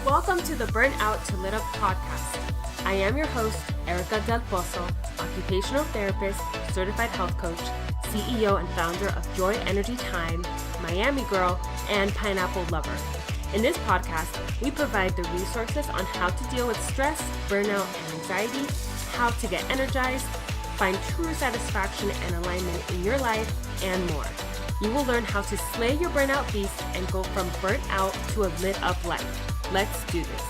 Welcome to the Burnout to Lit Up podcast. I am your host, Erica Del Pozo, occupational therapist, certified health coach, CEO and founder of Joy Energy Time, Miami Girl, and Pineapple Lover. In this podcast, we provide the resources on how to deal with stress, burnout, and anxiety, how to get energized, find true satisfaction and alignment in your life, and more. You will learn how to slay your burnout beast and go from burnt out to a lit up life. Let's do this.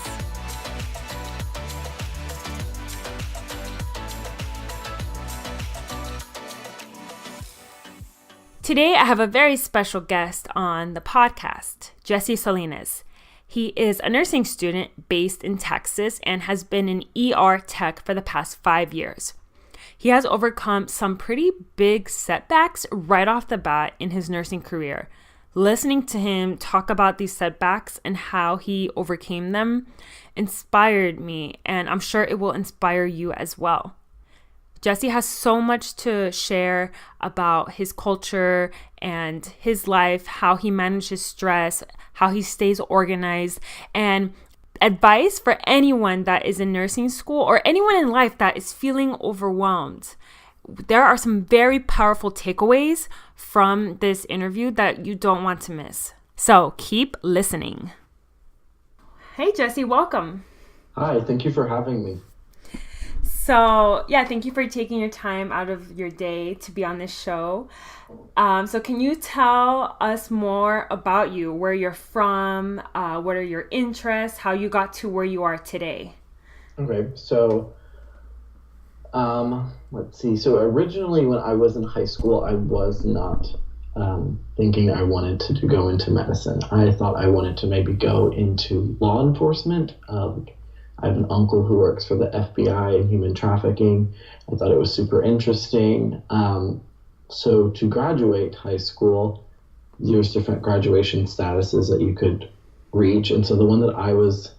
Today, I have a very special guest on the podcast, Jesse Salinas. He is a nursing student based in Texas and has been an ER tech for the past 5 years. He has overcome some pretty big setbacks right off the bat in his nursing career. Listening to him talk about these setbacks and how he overcame them inspired me, and I'm sure it will inspire you as well. Jesse has so much to share about his culture and his life, how he manages stress, how he stays organized, and advice for anyone that is in nursing school or anyone in life that is feeling overwhelmed. There are some very powerful takeaways from this interview that you don't want to miss. So keep listening. Hey, Jesse, welcome. Hi, thank you for having me. So, thank you for taking your time out of your day to be on this show. So can you tell us more about you, where you're from, what are your interests, how you got to where you are today? Okay, so let's see. So originally when I was in high school, I was not thinking I wanted to go into medicine. I thought I wanted to maybe go into law enforcement. I have an uncle who works for the FBI in human trafficking. I thought it was super interesting. So to graduate high school, there's different graduation statuses that you could reach. And so the one that I was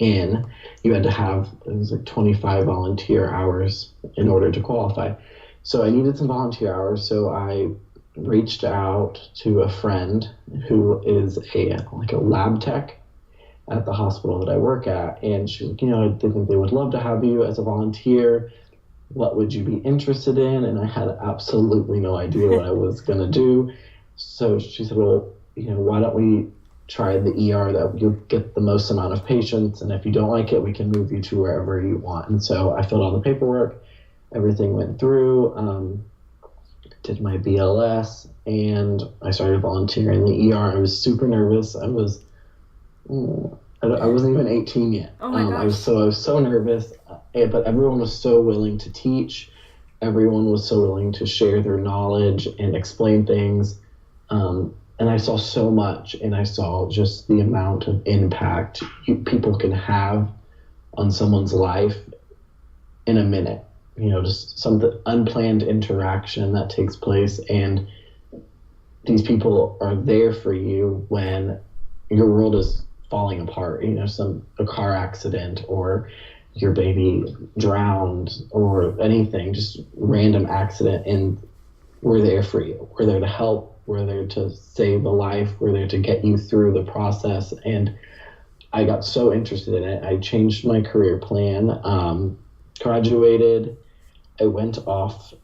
in, you had to have, it was like 25 volunteer hours in order to qualify. So I needed some volunteer hours. So I reached out to a friend who is a lab tech at the hospital that I work at. And she's like, I think they would love to have you as a volunteer. What would you be interested in? And I had absolutely no idea what I was going to do. So she said, well, why don't we try the ER that you'll get the most amount of patients. And if you don't like it, we can move you to wherever you want. And so I filled out the paperwork. Everything went through, did my BLS, and I started volunteering in the ER. I was super nervous. I wasn't even 18 yet. Oh my gosh. I was so nervous, but everyone was so willing to teach. Everyone was so willing to share their knowledge and explain things. And I saw so much, and I saw just the amount of impact people can have on someone's life in a minute. Just some unplanned interaction that takes place, and these people are there for you when your world is falling apart, a car accident or your baby drowned or anything, just random accident, and we're there for you. We're there to help. We're there to save a life. We're there to get you through the process. And I got so interested in it. I changed my career plan, graduated. I went off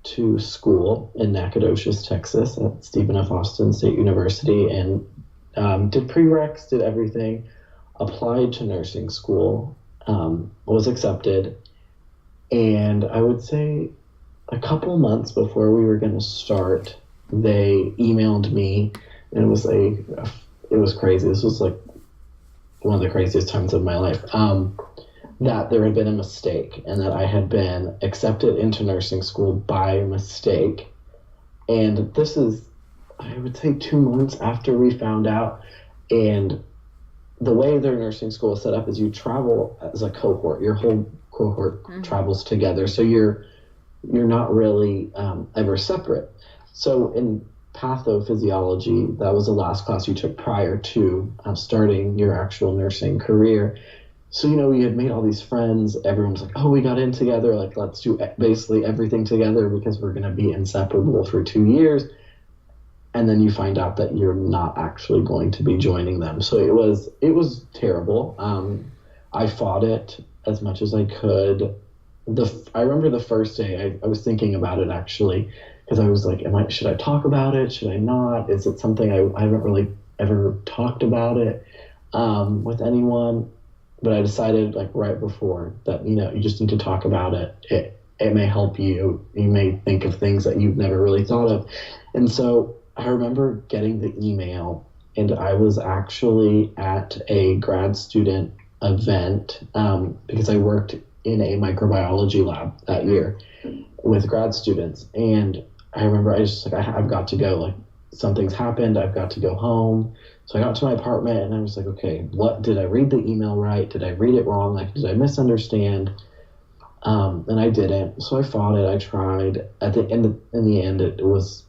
to school in Nacogdoches, Texas at Stephen F. Austin State University, and did prereqs, did everything, applied to nursing school, was accepted, and I would say a couple months before we were going to start, they emailed me, and it was crazy. This was like one of the craziest times of my life, that there had been a mistake and that I had been accepted into nursing school by mistake. And this is, I would say, 2 months after we found out. And the way their nursing school is set up is you travel as a cohort. Your whole cohort travels together. So you're not really ever separate. So in pathophysiology, that was the last class you took prior to starting your actual nursing career. So, we had made all these friends. Everyone's like, oh, we got in together. Like, let's do basically everything together because we're going to be inseparable for 2 years. and then you find out that you're not actually going to be joining them. So it was terrible. I fought it as much as I could. I remember the first day I was thinking about it, actually, because I was like, should I talk about it? Should I not? Is it something I haven't really ever talked about it with anyone? But I decided, like, right before that, you just need to talk about it. It may help you. You may think of things that you've never really thought of. And so I remember getting the email, and I was actually at a grad student event because I worked in a microbiology lab that year with grad students. And I remember I just like, I've got to go. Like, something's happened. I've got to go home. So I got to my apartment, and I was like, okay, what did I read the email right? Did I read it wrong? Like, did I misunderstand? And I didn't. So I fought it. I tried. In the end, it was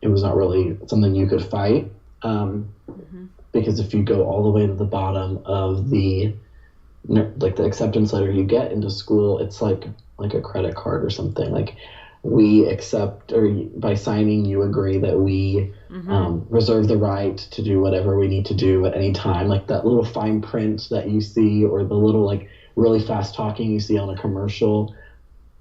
not really something you could fight. Because if you go all the way to the bottom of the acceptance letter you get into school, it's like a credit card or something. Like, we accept, or by signing, you agree that we reserve the right to do whatever we need to do at any time. Like that little fine print that you see, or the little like really fast talking you see on a commercial.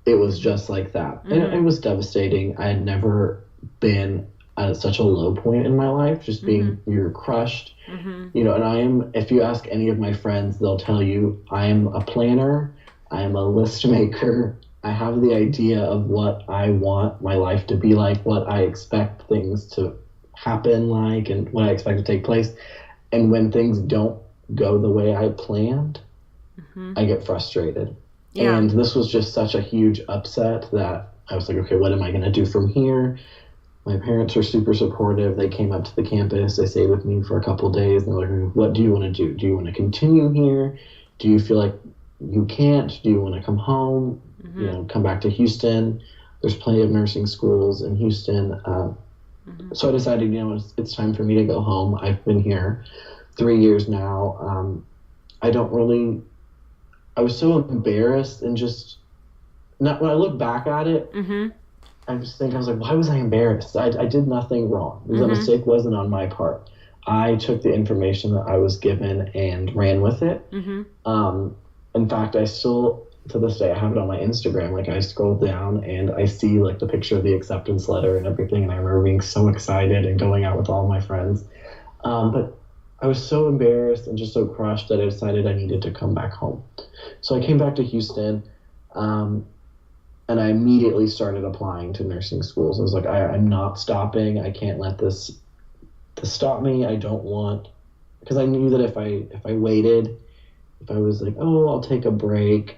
It was just like that. And it was devastating. I had never been at such a low point in my life, just being, you're crushed, and if you ask any of my friends, they'll tell you I am a planner, I am a list maker, I have the idea of what I want my life to be like, what I expect things to happen like, and what I expect to take place. And when things don't go the way I planned, I get frustrated. Yeah. And this was just such a huge upset that I was like, okay, what am I going to do from here? My parents were super supportive. They came up to the campus. They stayed with me for a couple of days. And they're like, what do you want to do? Do you want to continue here? Do you feel like you can't? Do you want to come home? Come back to Houston? There's plenty of nursing schools in Houston. So I decided, it's time for me to go home. I've been here 3 years now. I was so embarrassed, and just not, when I look back at it, I was like, why was I embarrassed? I did nothing wrong. The mistake wasn't on my part. I took the information that I was given and ran with it. In fact, I still, to this day, I have it on my Instagram. Like, I scroll down and I see like the picture of the acceptance letter and everything. And I remember being so excited and going out with all my friends. But I was so embarrassed and just so crushed that I decided I needed to come back home. So I came back to Houston, and I immediately started applying to nursing schools. I was like, I'm not stopping. I can't let this stop me. I don't want, because I knew that if I waited, if I was like, oh, I'll take a break,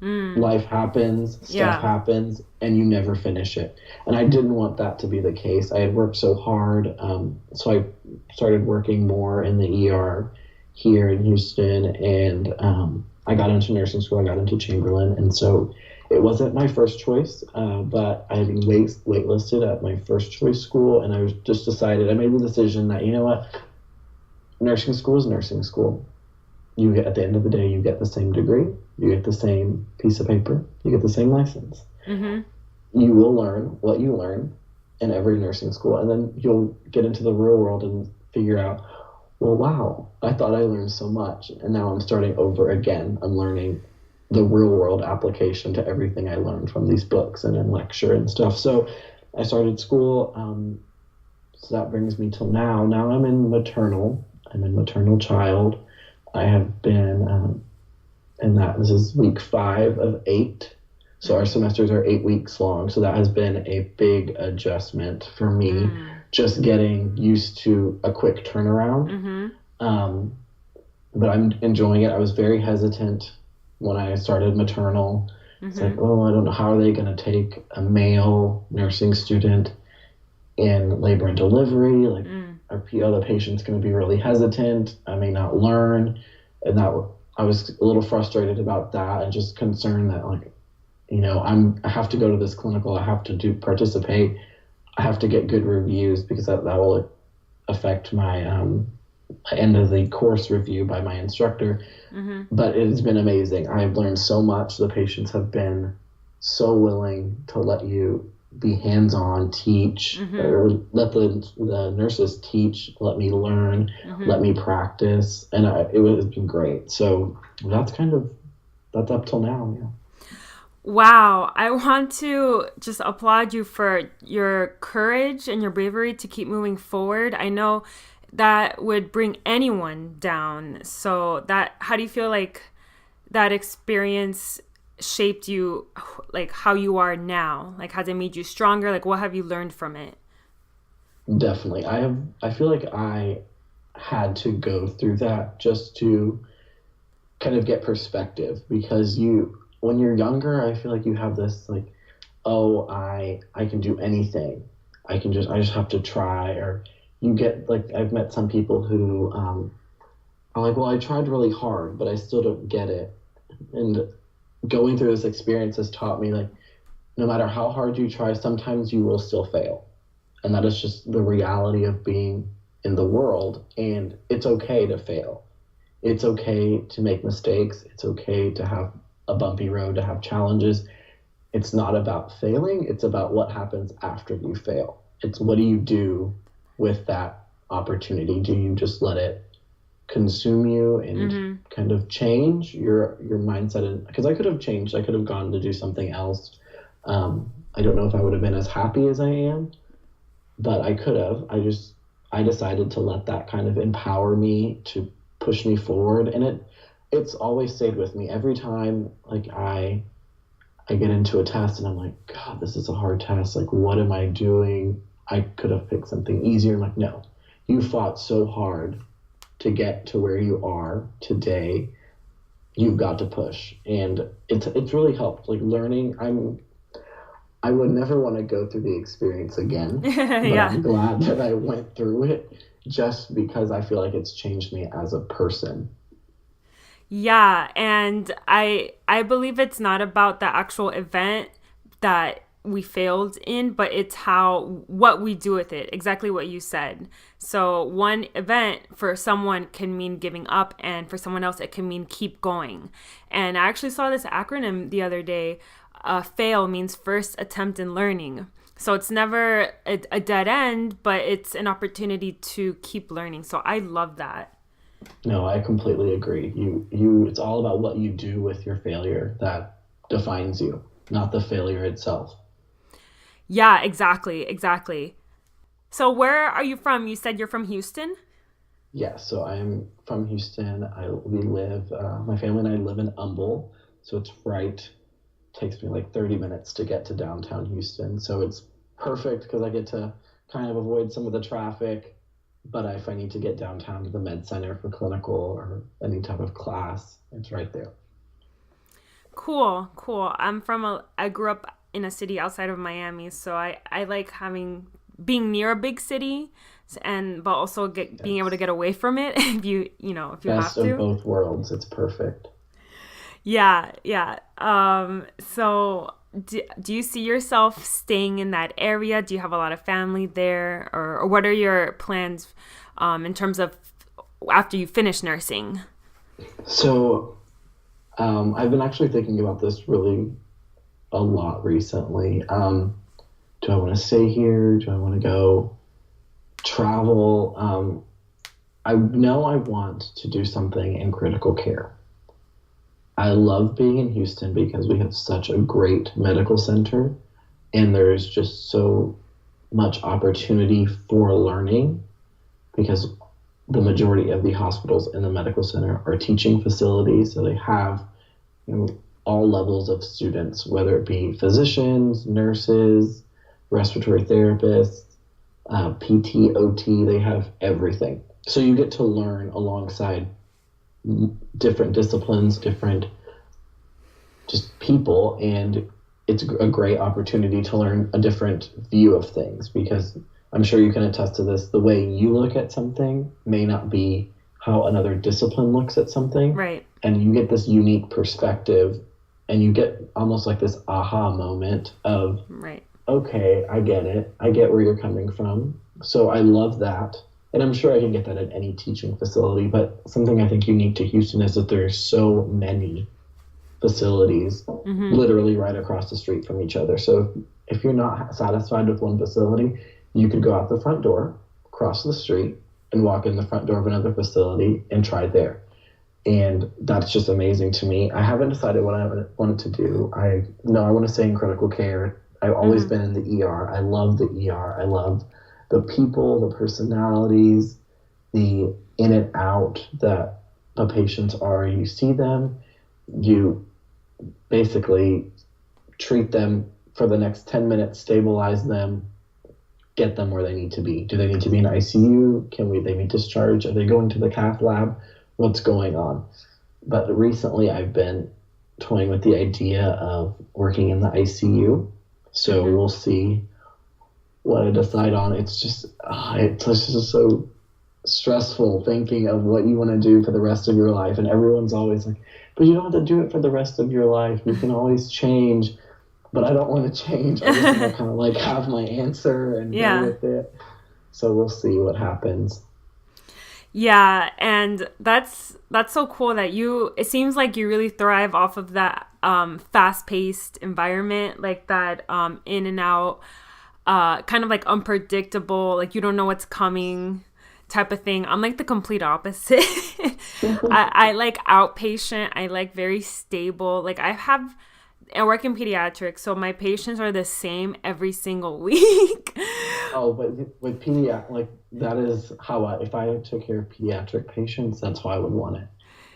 life happens, stuff happens, and you never finish it. And I didn't want that to be the case. I had worked so hard. So I started working more in the ER here in Houston, and I got into nursing school. I got into Chamberlain. And so it wasn't my first choice, but I had been waitlisted at my first choice school. And I I made the decision that, you know what, nursing school is nursing school. You get, at the end of the day, you get the same degree, you get the same piece of paper, you get the same license. You will learn what you learn in every nursing school, and then you'll get into the real world and figure out, well, wow, I thought I learned so much, and now I'm starting over again. I'm learning the real world application to everything I learned from these books and in lecture and stuff. So I started school. So that brings me till now. Now I'm in maternal child. I have been this is week 5 of 8. So our semesters are 8 weeks long. So that has been a big adjustment for me, just getting used to a quick turnaround. But I'm enjoying it. I was very hesitant when I started maternal. It's like, oh, I don't know, how are they going to take a male nursing student in labor and delivery? Like, are the patients going to be really hesitant? I may not learn. And I was a little frustrated about that, and just concerned that, like, I have to go to this clinical, I have to participate, I have to get good reviews, because that will affect my end of the course review by my instructor. But it has been amazing. I have learned so much. The patients have been so willing to let you be hands-on, teach, or let the nurses teach, let me learn, let me practice, and it's been great. So that's up till now. Yeah. Wow. I want to just applaud you for your courage and your bravery to keep moving forward. I know that would bring anyone down. So how do you feel like that experience shaped you, like how you are now? Like, has it made you stronger? Like, what have you learned from it? Definitely. I feel like I had to go through that just to kind of get perspective, because when you're younger, I feel like you have this like, oh, I can do anything. I just have to try. Or you get like, I've met some people who are like, well, I tried really hard, but I still don't get it. And going through this experience has taught me, like, no matter how hard you try, sometimes you will still fail. And that is just the reality of being in the world. And it's okay to fail. It's okay to make mistakes. It's okay to have a bumpy road, to have challenges. It's not about failing. It's about what happens after you fail. It's what do you do with that opportunity? Do you just let it consume you and kind of change your mindset? Because I could have changed. I could have gone to do something else. I don't know if I would have been as happy as I am, but I could have. I decided to let that kind of empower me, to push me forward, and it's always stayed with me. Every time like I get into a test and I'm like, God, this is a hard test. Like, what am I doing? I could have picked something easier. I'm like, no, you fought so hard to get to where you are today. You've got to push, and it's really helped. Like, learning, I would never want to go through the experience again, but I'm glad that I went through it, just because I feel like it's changed me as a person. Yeah, and I believe it's not about the actual event that we failed in, but it's what we do with it. Exactly what you said. So one event for someone can mean giving up, and for someone else it can mean keep going. And I actually saw this acronym the other day. Fail means first attempt in learning. So it's never a dead end, but it's an opportunity to keep learning. So I love that. No, I completely agree. It's all about what you do with your failure that defines you, not the failure itself. Yeah, exactly. So where are you from? You said you're from Houston? Yeah, so I'm from Houston. My family and I live in Humble, so takes me like 30 minutes to get to downtown Houston. So it's perfect because I get to kind of avoid some of the traffic. But if I need to get downtown to the med center for clinical or any type of class, it's right there. Cool. I grew up in a city outside of Miami, so I like being near a big city, but also being able to get away from it if you have to. Best of both worlds. It's perfect. Yeah. So do you see yourself staying in that area? Do you have a lot of family there? Or what are your plans in terms of after you finish nursing? So I've been actually thinking about this really a lot recently. Do I want to stay here? Do I want to go travel? I know I want to do something in critical care. I love being in Houston because we have such a great medical center, and there's just so much opportunity for learning, because the majority of the hospitals in the medical center are teaching facilities. So they have all levels of students, whether it be physicians, nurses, respiratory therapists, PT, OT, they have everything. So you get to learn alongside different disciplines, different just people, and it's a great opportunity to learn a different view of things, because I'm sure you can attest to this. The way you look at something may not be how another discipline looks at something. Right. And you get this unique perspective, and you get almost like this aha moment of, right, okay, I get it. I get where you're coming from. So I love that. And I'm sure I can get that at any teaching facility, but something I think unique to Houston is that there's so many facilities literally right across the street from each other. So if you're not satisfied with one facility, you could go out the front door, cross the street, and walk in the front door of another facility and try there. And that's just amazing to me. I haven't decided what I wanted to do. I know I want to stay in critical care. I've always been in the ER. I love the ER. I love the people, the personalities, the in and out that the patients are. You see them, you basically treat them for the next 10 minutes, stabilize them, get them where they need to be. Do they need to be in ICU? They be discharged? Are they going to the cath lab? What's going on? But recently I've been toying with the idea of working in the ICU. So we'll see what I decide on. It's just so stressful thinking of what you want to do for the rest of your life. And everyone's always like, but you don't have to do it for the rest of your life. You can always change. But I don't want to change. I just want to kind of like have my answer and go with it. So we'll see what happens. Yeah, and that's so cool that it seems like you really thrive off of that fast-paced environment, like that in and out, kind of like unpredictable, like you don't know what's coming type of thing. I'm like the complete opposite. I like outpatient. I like very stable. Like I work in pediatrics, so my patients are the same every single week. Oh, but with pediatric, like that is how if I took care of pediatric patients, that's how I would want it.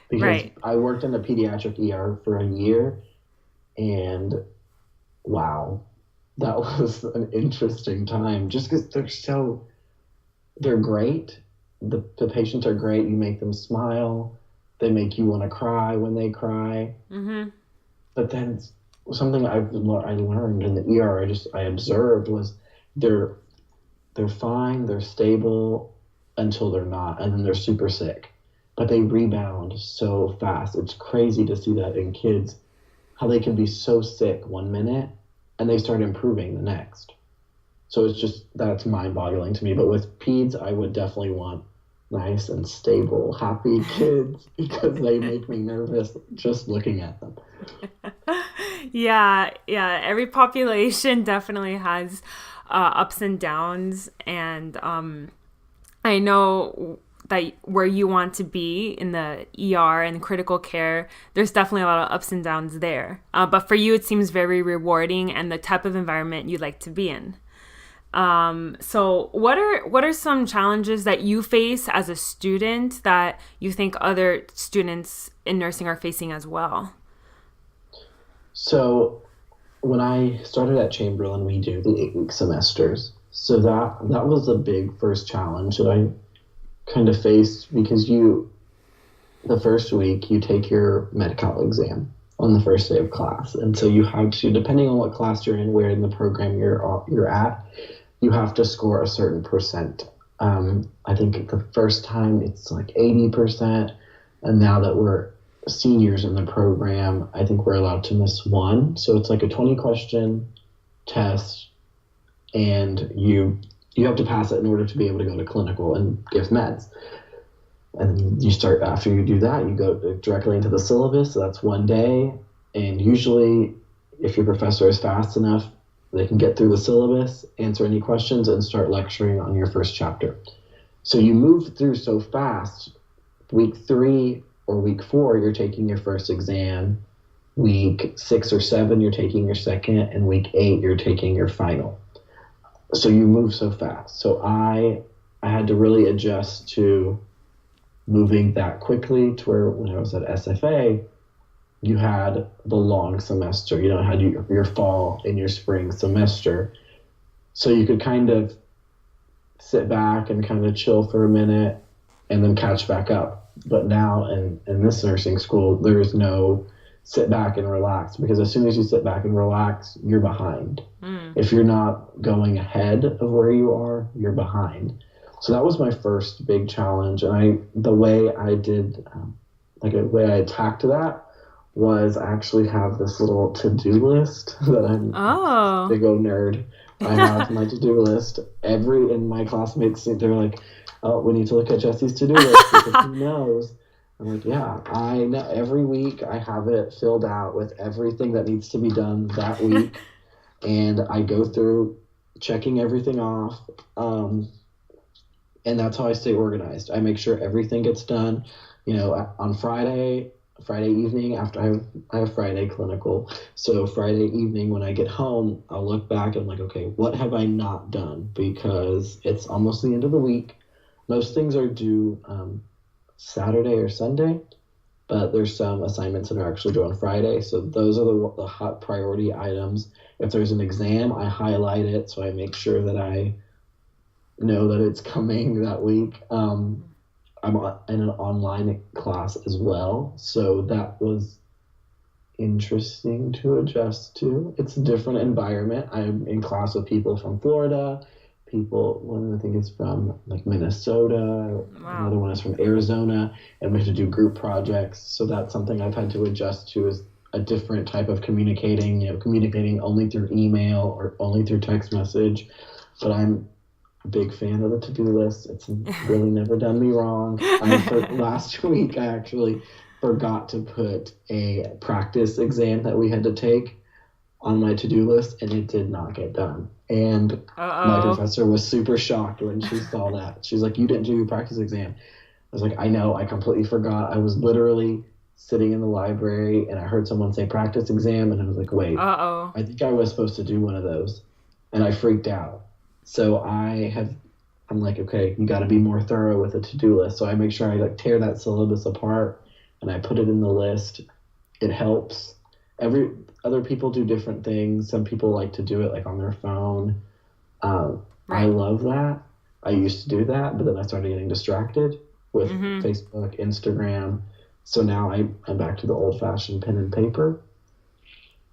Because I worked in a pediatric ER for a year, and wow, that was an interesting time. Just because they're great. The patients are great. You make them smile. They make you want to cry when they cry. Mm-hmm. But then something I learned in the ER, I observed was they're fine, they're stable until they're not, and then they're super sick. But they rebound so fast. It's crazy to see that in kids, how they can be so sick 1 minute and they start improving the next. So that's mind-boggling to me. But with peds, I would definitely want nice and stable, happy kids because they make me nervous just looking at them. Yeah. Every population definitely has ups and downs, and I know that where you want to be in the ER and critical care, there's definitely a lot of ups and downs there. But for you, it seems very rewarding and the type of environment you like to be in. So what are some challenges that you face as a student that you think other students in nursing are facing as well? So when I started at Chamberlain, we do the 8-week semesters. So that was a big first challenge that I kind of faced, because the first week you take your Med-Cal exam on the first day of class. And so you have to, depending on what class you're in, where in the program you're at, you have to score a certain percent. I think the first time it's like 80%. And now that we're seniors in the program, I think we're allowed to miss one. So it's like a 20-question test, and you have to pass it in order to be able to go to clinical and give meds. And after you do that, you go directly into the syllabus. So that's one day. And usually, if your professor is fast enough, they can get through the syllabus, answer any questions, and start lecturing on your first chapter. So you move through so fast. Week 3 or week 4, you're taking your first exam. Week 6 or 7, you're taking your second. And week 8, you're taking your final. So you move so fast. So I had to really adjust to moving that quickly, to where when I was at SFA, you had the long semester, had your fall and your spring semester. So you could kind of sit back and kind of chill for a minute and then catch back up. But now in this nursing school, there's no sit back and relax, because as soon as you sit back and relax, you're behind. If you're not going ahead of where you are, you're behind. So that was my first big challenge. And the way I attacked that was I actually have this little to-do list that I'm a big old nerd. I have my to-do list. And my classmates, they're like, oh, we need to look at Jesse's to-do list because he knows. I'm like, yeah, I know every week I have it filled out with everything that needs to be done that week. And I go through checking everything off. And that's how I stay organized. I make sure everything gets done. On Friday evening after I have Friday clinical. So Friday evening when I get home, I'll look back and I'm like, okay, what have I not done? Because it's almost the end of the week. Most things are due Saturday or Sunday, but there's some assignments that are actually due on Friday. So those are the hot priority items. If there's an exam, I highlight it so I make sure that I know that it's coming that week. I'm in an online class as well, so that was interesting to adjust to. It's a different environment. I'm in class with people from Florida, one I think is from like Minnesota, another one is from Arizona, and we have to do group projects. So that's something I've had to adjust to, is a different type of communicating only through email or only through text message. But I'm big fan of the to-do list. It's really never done me wrong. Last week, I actually forgot to put a practice exam that we had to take on my to-do list, and it did not get done. And my professor was super shocked when she saw that. She's like, you didn't do your practice exam. I was like, I know, I completely forgot. I was literally sitting in the library, and I heard someone say practice exam, and I was like, wait, I think I was supposed to do one of those. And I freaked out. So I'm like, okay, you got to be more thorough with a to-do list. So I make sure I like tear that syllabus apart and I put it in the list. It helps. Other people do different things. Some people like to do it like on their phone. I love that. I used to do that, but then I started getting distracted with Facebook, Instagram. So now I'm back to the old-fashioned pen and paper.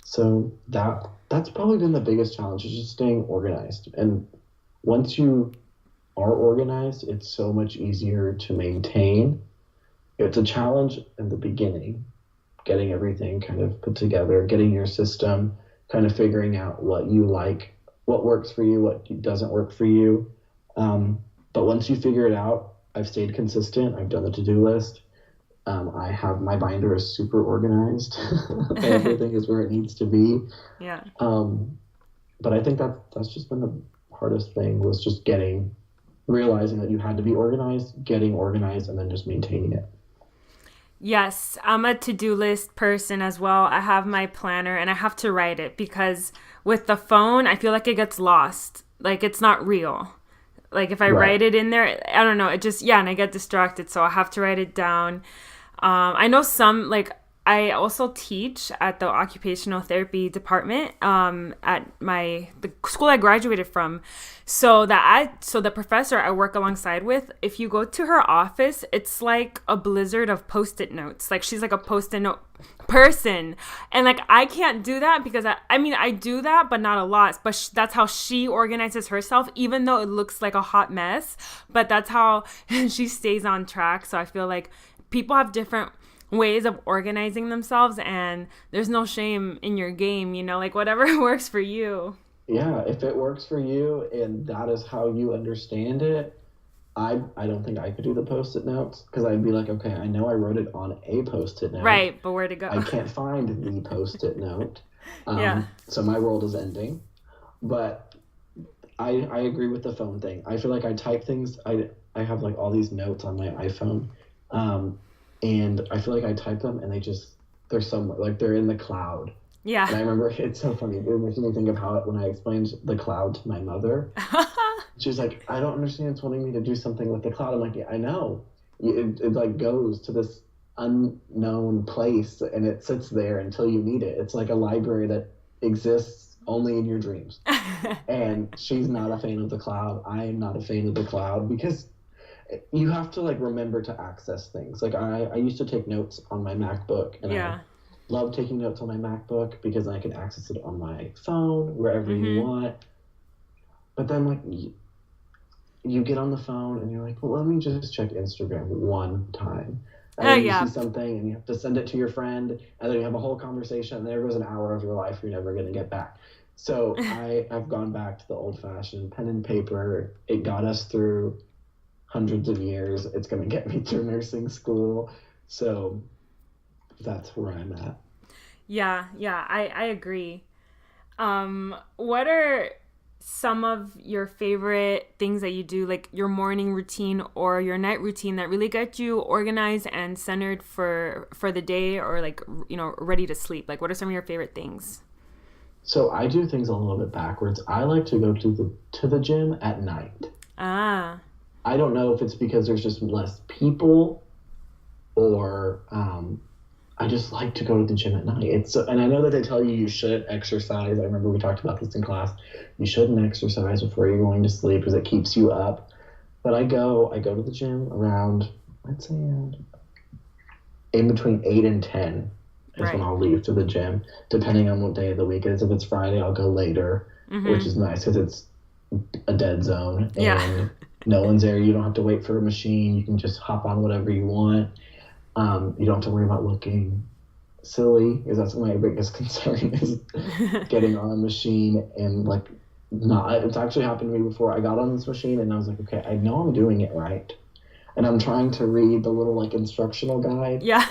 So that's probably been the biggest challenge, is just staying organized. And once you are organized, it's so much easier to maintain. It's a challenge in the beginning, getting everything kind of put together, getting your system, kind of figuring out what you like, what works for you, what doesn't work for you. But once you figure it out, I've stayed consistent. I've done the to-do list. I have my binder is super organized. Everything is where it needs to be. Yeah. But I think that's just been the hardest thing, was just realizing that you had to be organized, getting organized, and then just maintaining it. Yes, I'm a to-do list person as well. I have my planner and I have to write it, because with the phone, I feel like it gets lost. Like it's not real. Like if I write it in there, I don't know, it just, and I get distracted. So I have to write it down. I know I also teach at the occupational therapy department at the school I graduated from. So the professor I work alongside with, if you go to her office, it's like a blizzard of Post-it notes. Like she's like a Post-it note person. And like I can't do that, because I do that, but not a lot. But that's how she organizes herself, even though it looks like a hot mess. But that's how she stays on track. So I feel like people have different ways of organizing themselves, and there's no shame in your game, like whatever works for you. Yeah, if it works for you and that is how you understand it, I don't think I could do the Post-it notes, because I'd be like, okay, I know I wrote it on a Post-it note. Right, but where to go? I can't find the Post-it note. Yeah. So my world is ending. But I agree with the phone thing. I feel like I type things. I have like all these notes on my iPhone. And I feel like I type them and they're somewhere, like they're in the cloud. Yeah. And I remember, it's so funny. It makes me think of when I explained the cloud to my mother. She was like, I don't understand. It's wanting me to do something with the cloud. I'm like, yeah, I know. It like goes to this unknown place and it sits there until you need it. It's like a library that exists only in your dreams. And she's not a fan of the cloud. I am not a fan of the cloud, because you have to like remember to access things. Like I used to take notes on my MacBook, and I love taking notes on my MacBook because I can access it on my phone wherever you want. But then like you get on the phone and you're like, well, let me just check Instagram one time. And then you see something and you have to send it to your friend, and then you have a whole conversation, and there goes an hour of your life you're never going to get back. So I've gone back to the old-fashioned pen and paper. It got us through hundreds of years. It's going to get me through nursing school. So that's where I'm at. Yeah, I agree. What are some of your favorite things that you do, like your morning routine or your night routine that really get you organized and centered for the day, or like, ready to sleep? Like, what are some of your favorite things? So I do things a little bit backwards. I like to go to the gym at night. Ah, I don't know if it's because there's just less people or I just like to go to the gym at night. And I know that they tell you shouldn't exercise. I remember we talked about this in class. You shouldn't exercise before you're going to sleep because it keeps you up. But I go to the gym around, I'd say, in between 8 and 10 is when right. I'll leave to the gym, depending on what day of the week it is. If it's Friday, I'll go later, which is nice because it's a dead zone Yeah. and no one's there. You don't have to wait for a machine. You can just hop on whatever you want. You don't have to worry about looking silly, because that's my biggest concern is getting on a machine and like not. It's actually happened to me before. I got on this machine and I was like, okay, I know I'm doing it right, and I'm trying to read the little like instructional guide. Yeah.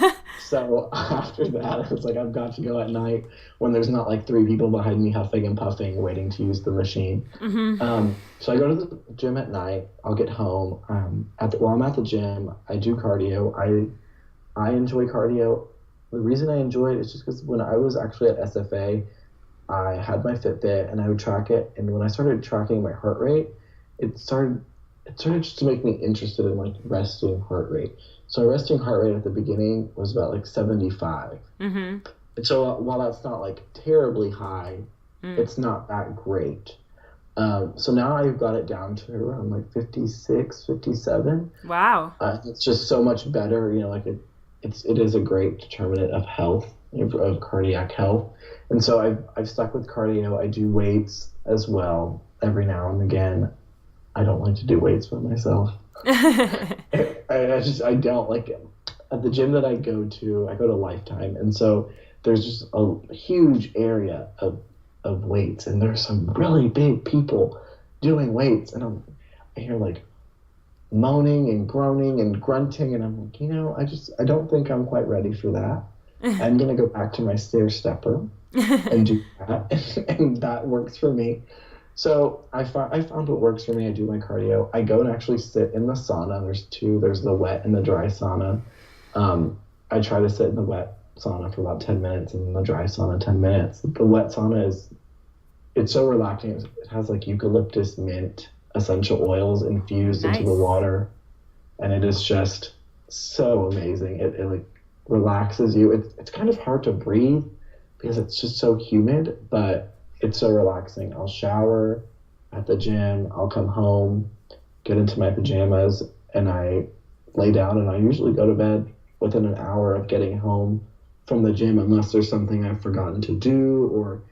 So after that, I was like, I've got to go at night when there's not like three people behind me huffing and puffing waiting to use the machine. So I go to the gym at night. I'll get home. While I'm at the gym, I do cardio. I enjoy cardio. The reason I enjoy it is just because when I was actually at SFA, I had my Fitbit and I would track it. And when I started tracking my heart rate, it started just to make me interested in like resting heart rate. So my resting heart rate at the beginning was about like 75. And so while that's not like terribly high, it's not that great. So now I've got it down to around like 56, 57. Wow. It's just so much better, like it is a great determinant of health, of cardiac health. And so I've stuck with cardio. I do weights as well every now and again. I don't like to do weights by myself. I don't like it. At the gym that I go to Lifetime, and so there's just a huge area of weights, and there's some really big people doing weights, and I hear like moaning and groaning and grunting, and I'm like, I don't think I'm quite ready for that. I'm gonna go back to my stair stepper and do that, and that works for me. So I found what works for me. I do my cardio. I go and actually sit in the sauna. There's two. There's the wet and the dry sauna. I try to sit in the wet sauna for about 10 minutes and the dry sauna 10 minutes. The wet sauna it's so relaxing. It has like eucalyptus mint essential oils infused into the water, and it is just so amazing. It like relaxes you. It's kind of hard to breathe because it's just so humid, but it's so relaxing. I'll shower at the gym. I'll come home, get into my pajamas, and I lay down, and I usually go to bed within an hour of getting home from the gym, unless there's something I've forgotten to do, or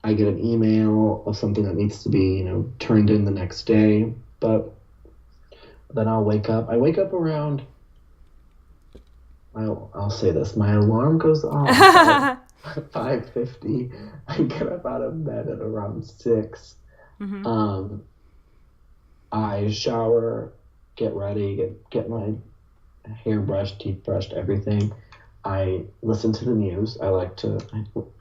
I get an email of something that needs to be, turned in the next day. But then I'll wake up. I wake up around, I'll say this, my alarm goes off at 5:50. I get up out of bed at around 6. I shower, get ready, get my hair brushed, teeth brushed, everything. I listen to the news. I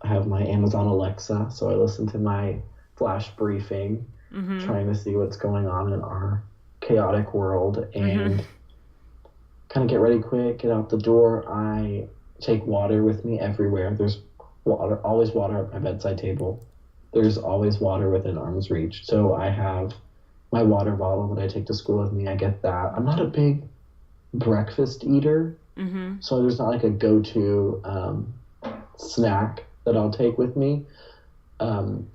have my Amazon Alexa, so I listen to my flash briefing, trying to see what's going on in our chaotic world, and kind of get ready quick, get out the door. I take water with me everywhere. There's always water at my bedside table. There's always water within arm's reach. So I have my water bottle that I take to school with me. I get that. I'm not a big breakfast eater, so there's not like a go-to snack that I'll take with me. I'm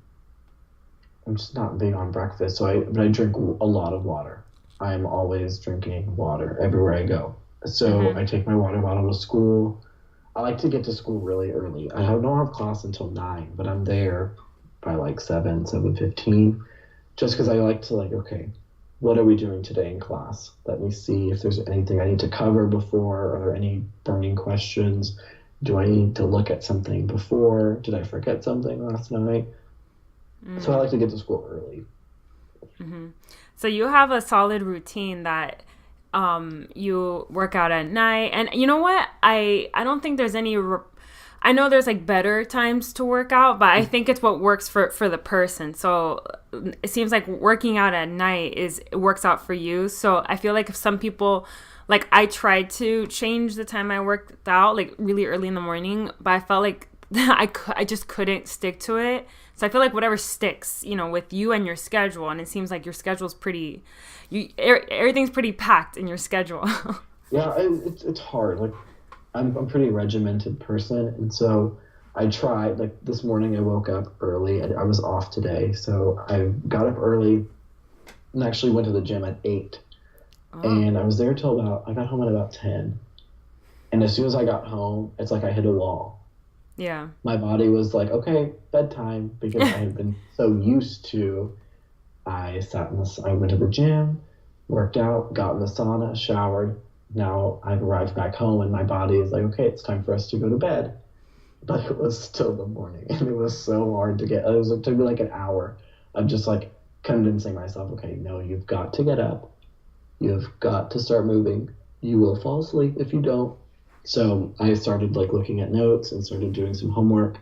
just not big on breakfast, but I drink a lot of water. I'm always drinking water everywhere I go. So I take my water bottle to school. I like to get to school really early. I don't have class until 9, but I'm there by like 7:15, just because I like to okay, what are we doing today in class? Let me see if there's anything I need to cover before. Are there any burning questions? Do I need to look at something before? Did I forget something last night? So I like to get to school early. So you have a solid routine that you work out at night. And you know what? I don't think there's any I know there's like better times to work out, but I think it's what works for the person. So it seems like working out at night it works out for you. So I feel like if some people, like I tried to change the time I worked out like really early in the morning, but I felt like I just couldn't stick to it. So I feel like whatever sticks, with you and your schedule, and it seems like your schedule's everything's pretty packed in your schedule. Yeah, it's hard. Like I'm a pretty regimented person, and so I tried. Like this morning, I woke up early. I was off today, so I got up early and actually went to the gym at 8. And I was there I got home at about 10. And as soon as I got home, it's like I hit a wall. Yeah. My body was like, okay, bedtime, because I had been so used to. I went to the gym, worked out, got in the sauna, showered. Now I've arrived back home and my body is like, okay, it's time for us to go to bed. But it was still the morning, and it was so hard to get. It took me like an hour of just like convincing myself, okay, no, you've got to get up. You've got to start moving. You will fall asleep if you don't. So I started like looking at notes and started doing some homework.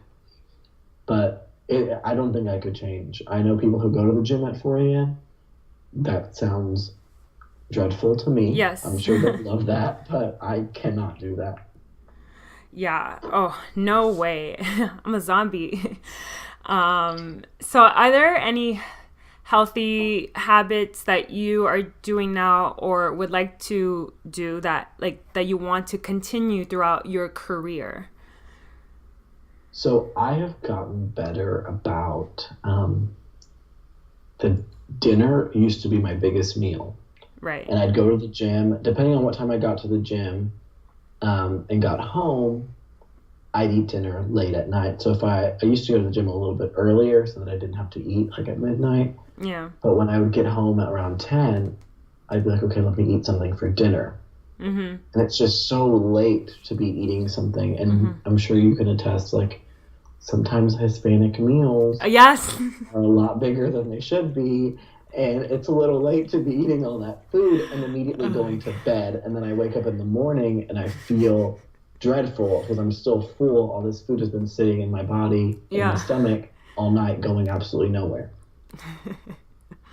But I don't think I could change. I know people who go to the gym at 4 a.m. That sounds dreadful to me. Yes. I'm sure they'll love that, but I cannot do that. Yeah. Oh, no way. I'm a zombie. So are there any healthy habits that you are doing now or would like to do that you want to continue throughout your career? So I have gotten better about the dinner used to be my biggest meal. Right. And I'd go to the gym, depending on what time I got to the gym and got home, I'd eat dinner late at night. So if I used to go to the gym a little bit earlier so that I didn't have to eat like at midnight. Yeah. But when I would get home at around 10, I'd be like, okay, let me eat something for dinner. Mm-hmm. And it's just so late to be eating something. And I'm sure you can attest, like, sometimes Hispanic meals yes. are a lot bigger than they should be. And it's a little late to be eating all that food and immediately going to bed. And then I wake up in the morning and I feel dreadful because I'm still full. All this food has been sitting in my body, in my stomach all night, going absolutely nowhere.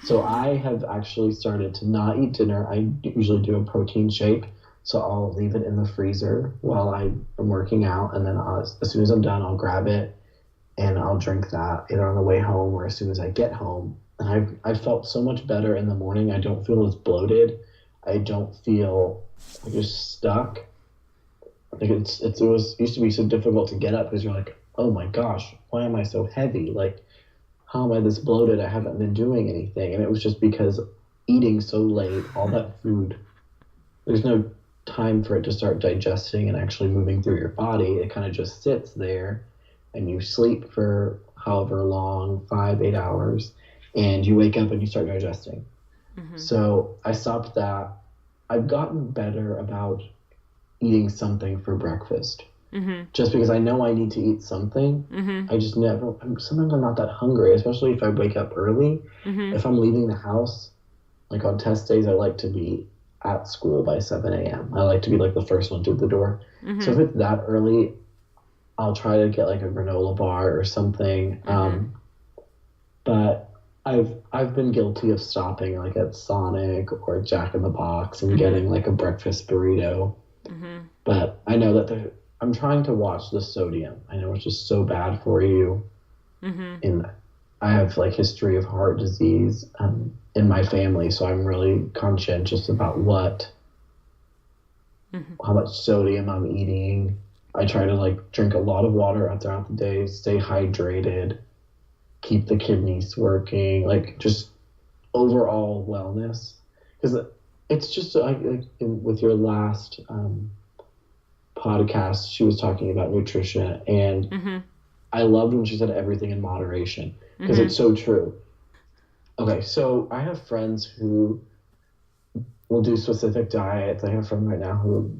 So I have actually started to not eat dinner. I usually do a protein shake. So I'll leave it in the freezer while I am working out. And then as soon as I'm done, I'll grab it and I'll drink that either on the way home or as soon as I get home. And I've felt so much better in the morning. I don't feel as bloated. I don't feel like just stuck. I think it used to be so difficult to get up because you're like, oh my gosh, why am I so heavy? Like, how am I this bloated? I haven't been doing anything. And it was just because eating so late, all that food, there's no time for it to start digesting and actually moving through your body. It kind of just sits there and you sleep for however long, 5-8 hours, and you wake up and you start digesting. Mm-hmm. So I stopped that. I've gotten better about eating something for breakfast. Mm-hmm. Just because I know I need to eat something. Mm-hmm. I just sometimes I'm not that hungry, especially if I wake up early. Mm-hmm. If I'm leaving the house, like on test days, I like to be at school by 7 a.m. I like to be like the first one through the door. Mm-hmm. So if it's that early, I'll try to get like a granola bar or something. Mm-hmm. But I've been guilty of stopping like at Sonic or Jack in the Box and getting like a breakfast burrito. Mm-hmm. But I know that I'm trying to watch the sodium. I know it's just so bad for you. Mm-hmm. And I have like history of heart disease in my family, so I'm really conscientious about how much sodium I'm eating. I try to like drink a lot of water throughout the day, stay hydrated, keep the kidneys working, like just overall wellness. Because it's just like with your last podcast, she was talking about nutrition, and I loved when she said everything in moderation, because it's so true. Okay, so I have friends who will do specific diets. I have a friend right now who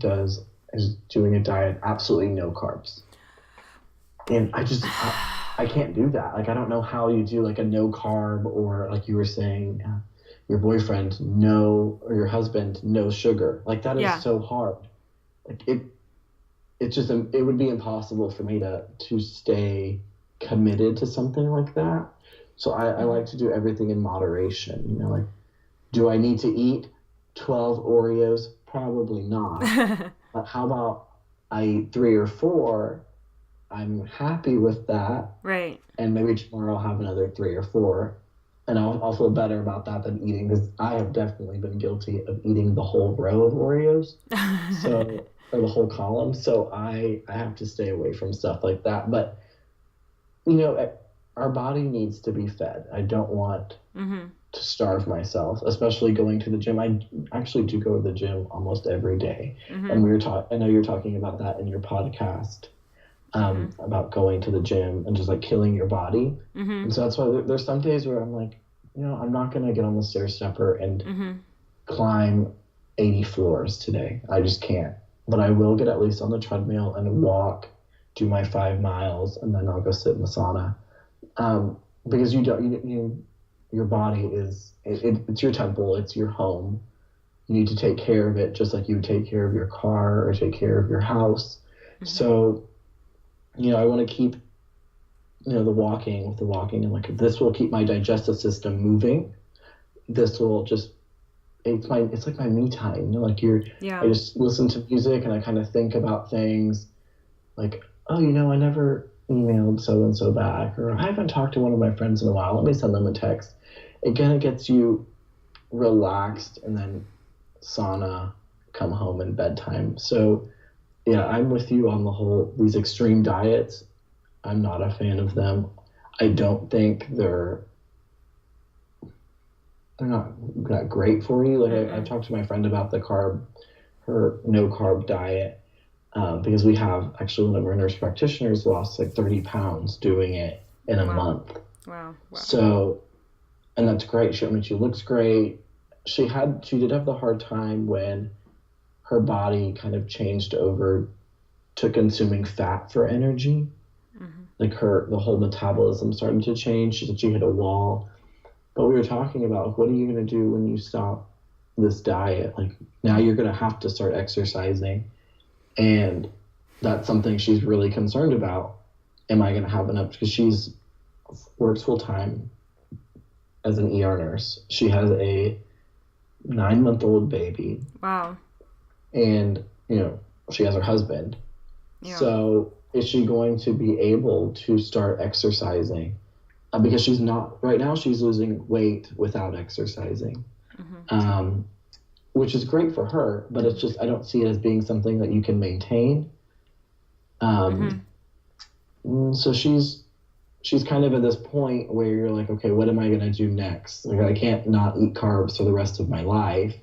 is doing a diet, absolutely no carbs. And I can't do that. Like, I don't know how you do like a no carb, or like you were saying, your boyfriend no, or your husband no sugar. Like that is Yeah. so hard. Like it's just, it would be impossible for me to stay committed to something like that. So I like to do everything in moderation. You know, like, do I need to eat 12 Oreos? Probably not. But how about I eat 3 or 4? I'm happy with that. Right. And maybe tomorrow I'll have another 3 or 4. And I'll feel better about that than eating, because I have definitely been guilty of eating the whole row of Oreos. So, or the whole column. So I have to stay away from stuff like that. But, you know, our body needs to be fed. I don't want to starve myself, especially going to the gym. I actually do go to the gym almost every day. And I know you're talking about that in your podcast, about going to the gym and just like killing your body. And so that's why there's some days where I'm like, you know, I'm not going to get on the stair stepper and climb 80 floors today. I just can't. But I will get at least on the treadmill and walk, do my 5 miles, and then I'll go sit in the sauna. Because your body is, it's your temple, it's your home. You need to take care of it just like you would take care of your car or take care of your house. So, you know, I want to keep, you know, the walking, and like, this will keep my digestive system moving. This will just, it's like my me time, you know, like I just listen to music and I kind of think about things like, oh, you know, I never emailed so-and-so back, or I haven't talked to one of my friends in a while. Let me send them a text. It kind of gets you relaxed, and then sauna, come home, and bedtime. So yeah, I'm with you on these extreme diets. I'm not a fan of them. I don't think they're not that great for you. Like I talked to my friend about her no carb diet, because we have actually one of our nurse practitioners lost like 30 pounds doing it in a month. Wow. So, and that's great. She looks great. She did have the hard time when her body kind of changed over to consuming fat for energy. Like the whole metabolism started to change. She said she hit a wall. But we were talking about, like, what are you going to do when you stop this diet? Like, now you're going to have to start exercising. And that's something she's really concerned about. Am I going to have enough? Because she works full time as an ER nurse. She has a 9-month-old baby. Wow. And, you know, she has her husband. Yeah. So is she going to be able to start exercising? Because she's not, right now she's losing weight without exercising, which is great for her, but it's just, I don't see it as being something that you can maintain. So she's kind of at this point where you're like, okay, what am I going to do next? Like, I can't not eat carbs for the rest of my life,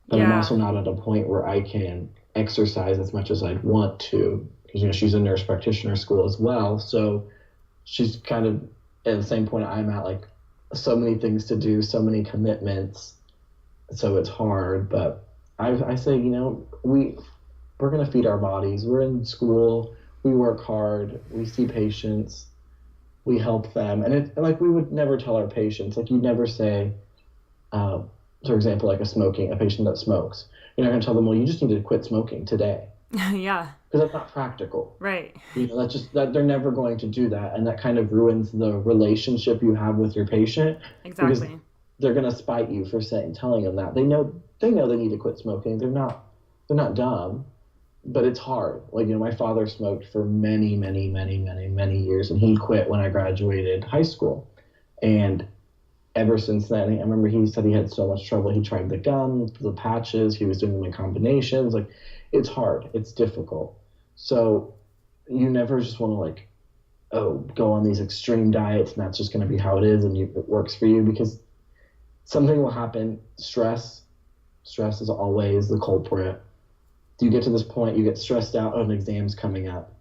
but I'm also not at a point where I can exercise as much as I'd want to, because, you know, she's a nurse practitioner school as well. So she's kind of at the same point I'm at, like, so many things to do, so many commitments. So it's hard, but I say, you know, we're going to feed our bodies. We're in school. We work hard. We see patients. We help them. And like, we would never tell our patients, like, you'd never say, for example, like a patient that smokes, you're not going to tell them, well, you just need to quit smoking today. Yeah. Because that's not practical. Right. You know, that they're never going to do that. And that kind of ruins the relationship you have with your patient. Exactly. Because they're going to spite you for telling them that. They know they need to quit smoking. They're not dumb, but it's hard. Like, you know, my father smoked for many, many, many, many, many years, and he quit when I graduated high school. And ever since then, I remember he said he had so much trouble. He tried the gum, the patches, he was doing them in combinations. Like, it's hard. It's difficult. So you never just want to, like, go on these extreme diets and that's just going to be how it is and it works for you, because something will happen. Stress is always the culprit. You get to this point, you get stressed out on exams coming up.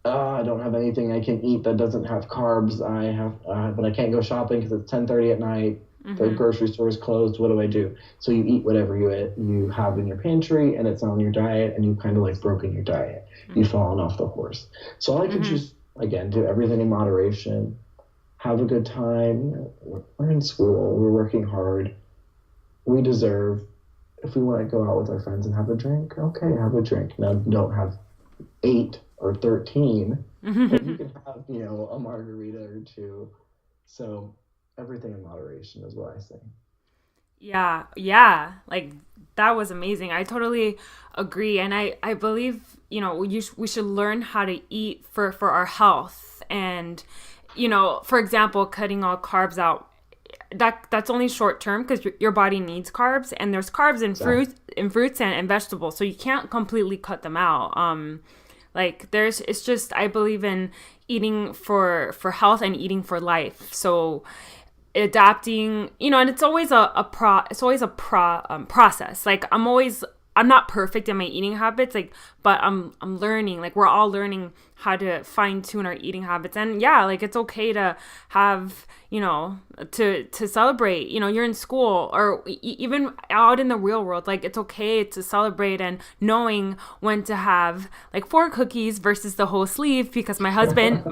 I don't have anything I can eat that doesn't have carbs. But I can't go shopping because it's 10:30 at night. The grocery store is closed. What do I do? So you eat whatever you have in your pantry, and it's on your diet, and you've kind of like broken your diet. You've fallen off the horse. So I like to just, again, do everything in moderation, have a good time. We're in school. We're working hard. We deserve, if we want to go out with our friends and have a drink, okay, have a drink. Now, don't have 8 or 13, but you can have, a margarita or two. So everything in moderation is what I say. Yeah, yeah. Like that was amazing. I totally agree. And I believe, we should learn how to eat for our health. And, for example, cutting all carbs out, that's only short term because your body needs carbs, and there's carbs in fruits and vegetables. So you can't completely cut them out. It's just, I believe in eating for health and eating for life. So adapting, and it's always a process. Like I'm not perfect in my eating habits, like, but I'm learning. Like we're all learning how to fine tune our eating habits, and yeah, like it's okay to have, to celebrate. You're in school or even out in the real world. Like it's okay to celebrate, and knowing when to have like 4 cookies versus the whole sleeve, because my husband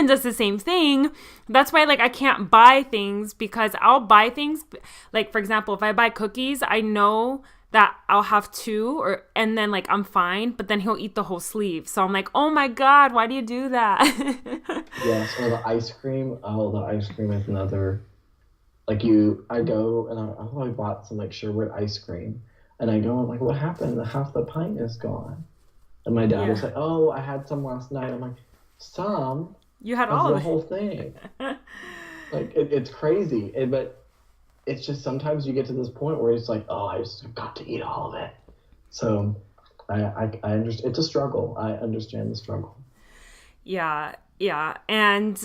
does the same thing. That's why like I can't buy things, because I'll buy things like, for example, if I buy cookies, I know that I'll have 2 and then like I'm fine, but then he'll eat the whole sleeve. So I'm like, oh my God, why do you do that? Yes, or the ice cream. Oh, the ice cream is another. Like I go and I bought some like sherbet ice cream, and I go and like, what happened? Half the pint is gone. And my dad was like, oh, I had some last night. I'm like, some? You had That's all the of it. whole thing. Like it's crazy, but it's just sometimes you get to this point where it's like, oh, I just got to eat all of it. So I understand. It's a struggle. I understand the struggle. Yeah, yeah. And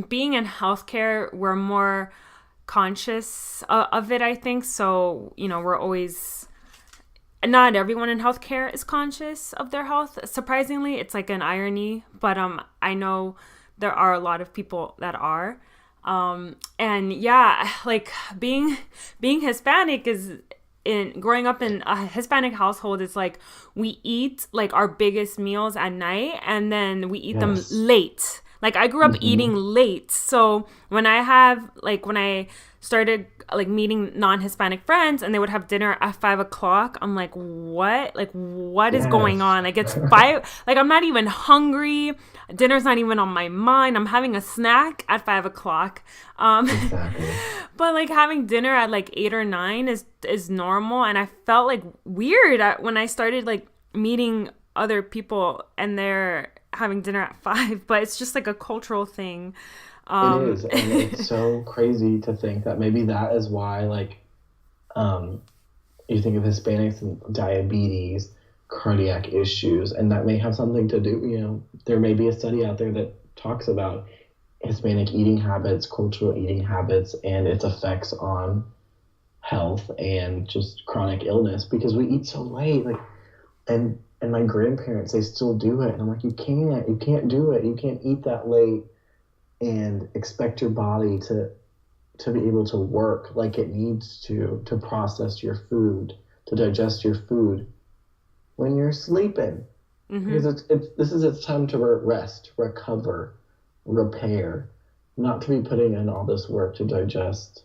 being in healthcare, we're more conscious of it, I think. So, we're always, not everyone in healthcare is conscious of their health. Surprisingly, it's like an irony, but I know there are a lot of people that are. And yeah, like being Hispanic is, in growing up in a Hispanic household, it's like we eat like our biggest meals at night, and then we eat them late. Like I grew up eating late. So when I started like meeting non-Hispanic friends and they would have dinner at 5 o'clock, I'm like, what? Like, what is going on? Like it's 5, like I'm not even hungry. Dinner's not even on my mind. I'm having a snack at 5 o'clock. Exactly. But like having dinner at like 8 or 9 is normal. And I felt like weird when I started like meeting other people and they're having dinner at 5, but it's just like a cultural thing. It is, and it's so crazy to think that maybe that is why, like, you think of Hispanics and diabetes, cardiac issues, and that may have something to do, there may be a study out there that talks about Hispanic eating habits, cultural eating habits, and its effects on health and just chronic illness, because we eat so late, like, and my grandparents, they still do it, and I'm like, you can't do it, you can't eat that late and expect your body to be able to work like it needs to process your food, to digest your food when you're sleeping. Because this is its time to rest, recover, repair, not to be putting in all this work to digest,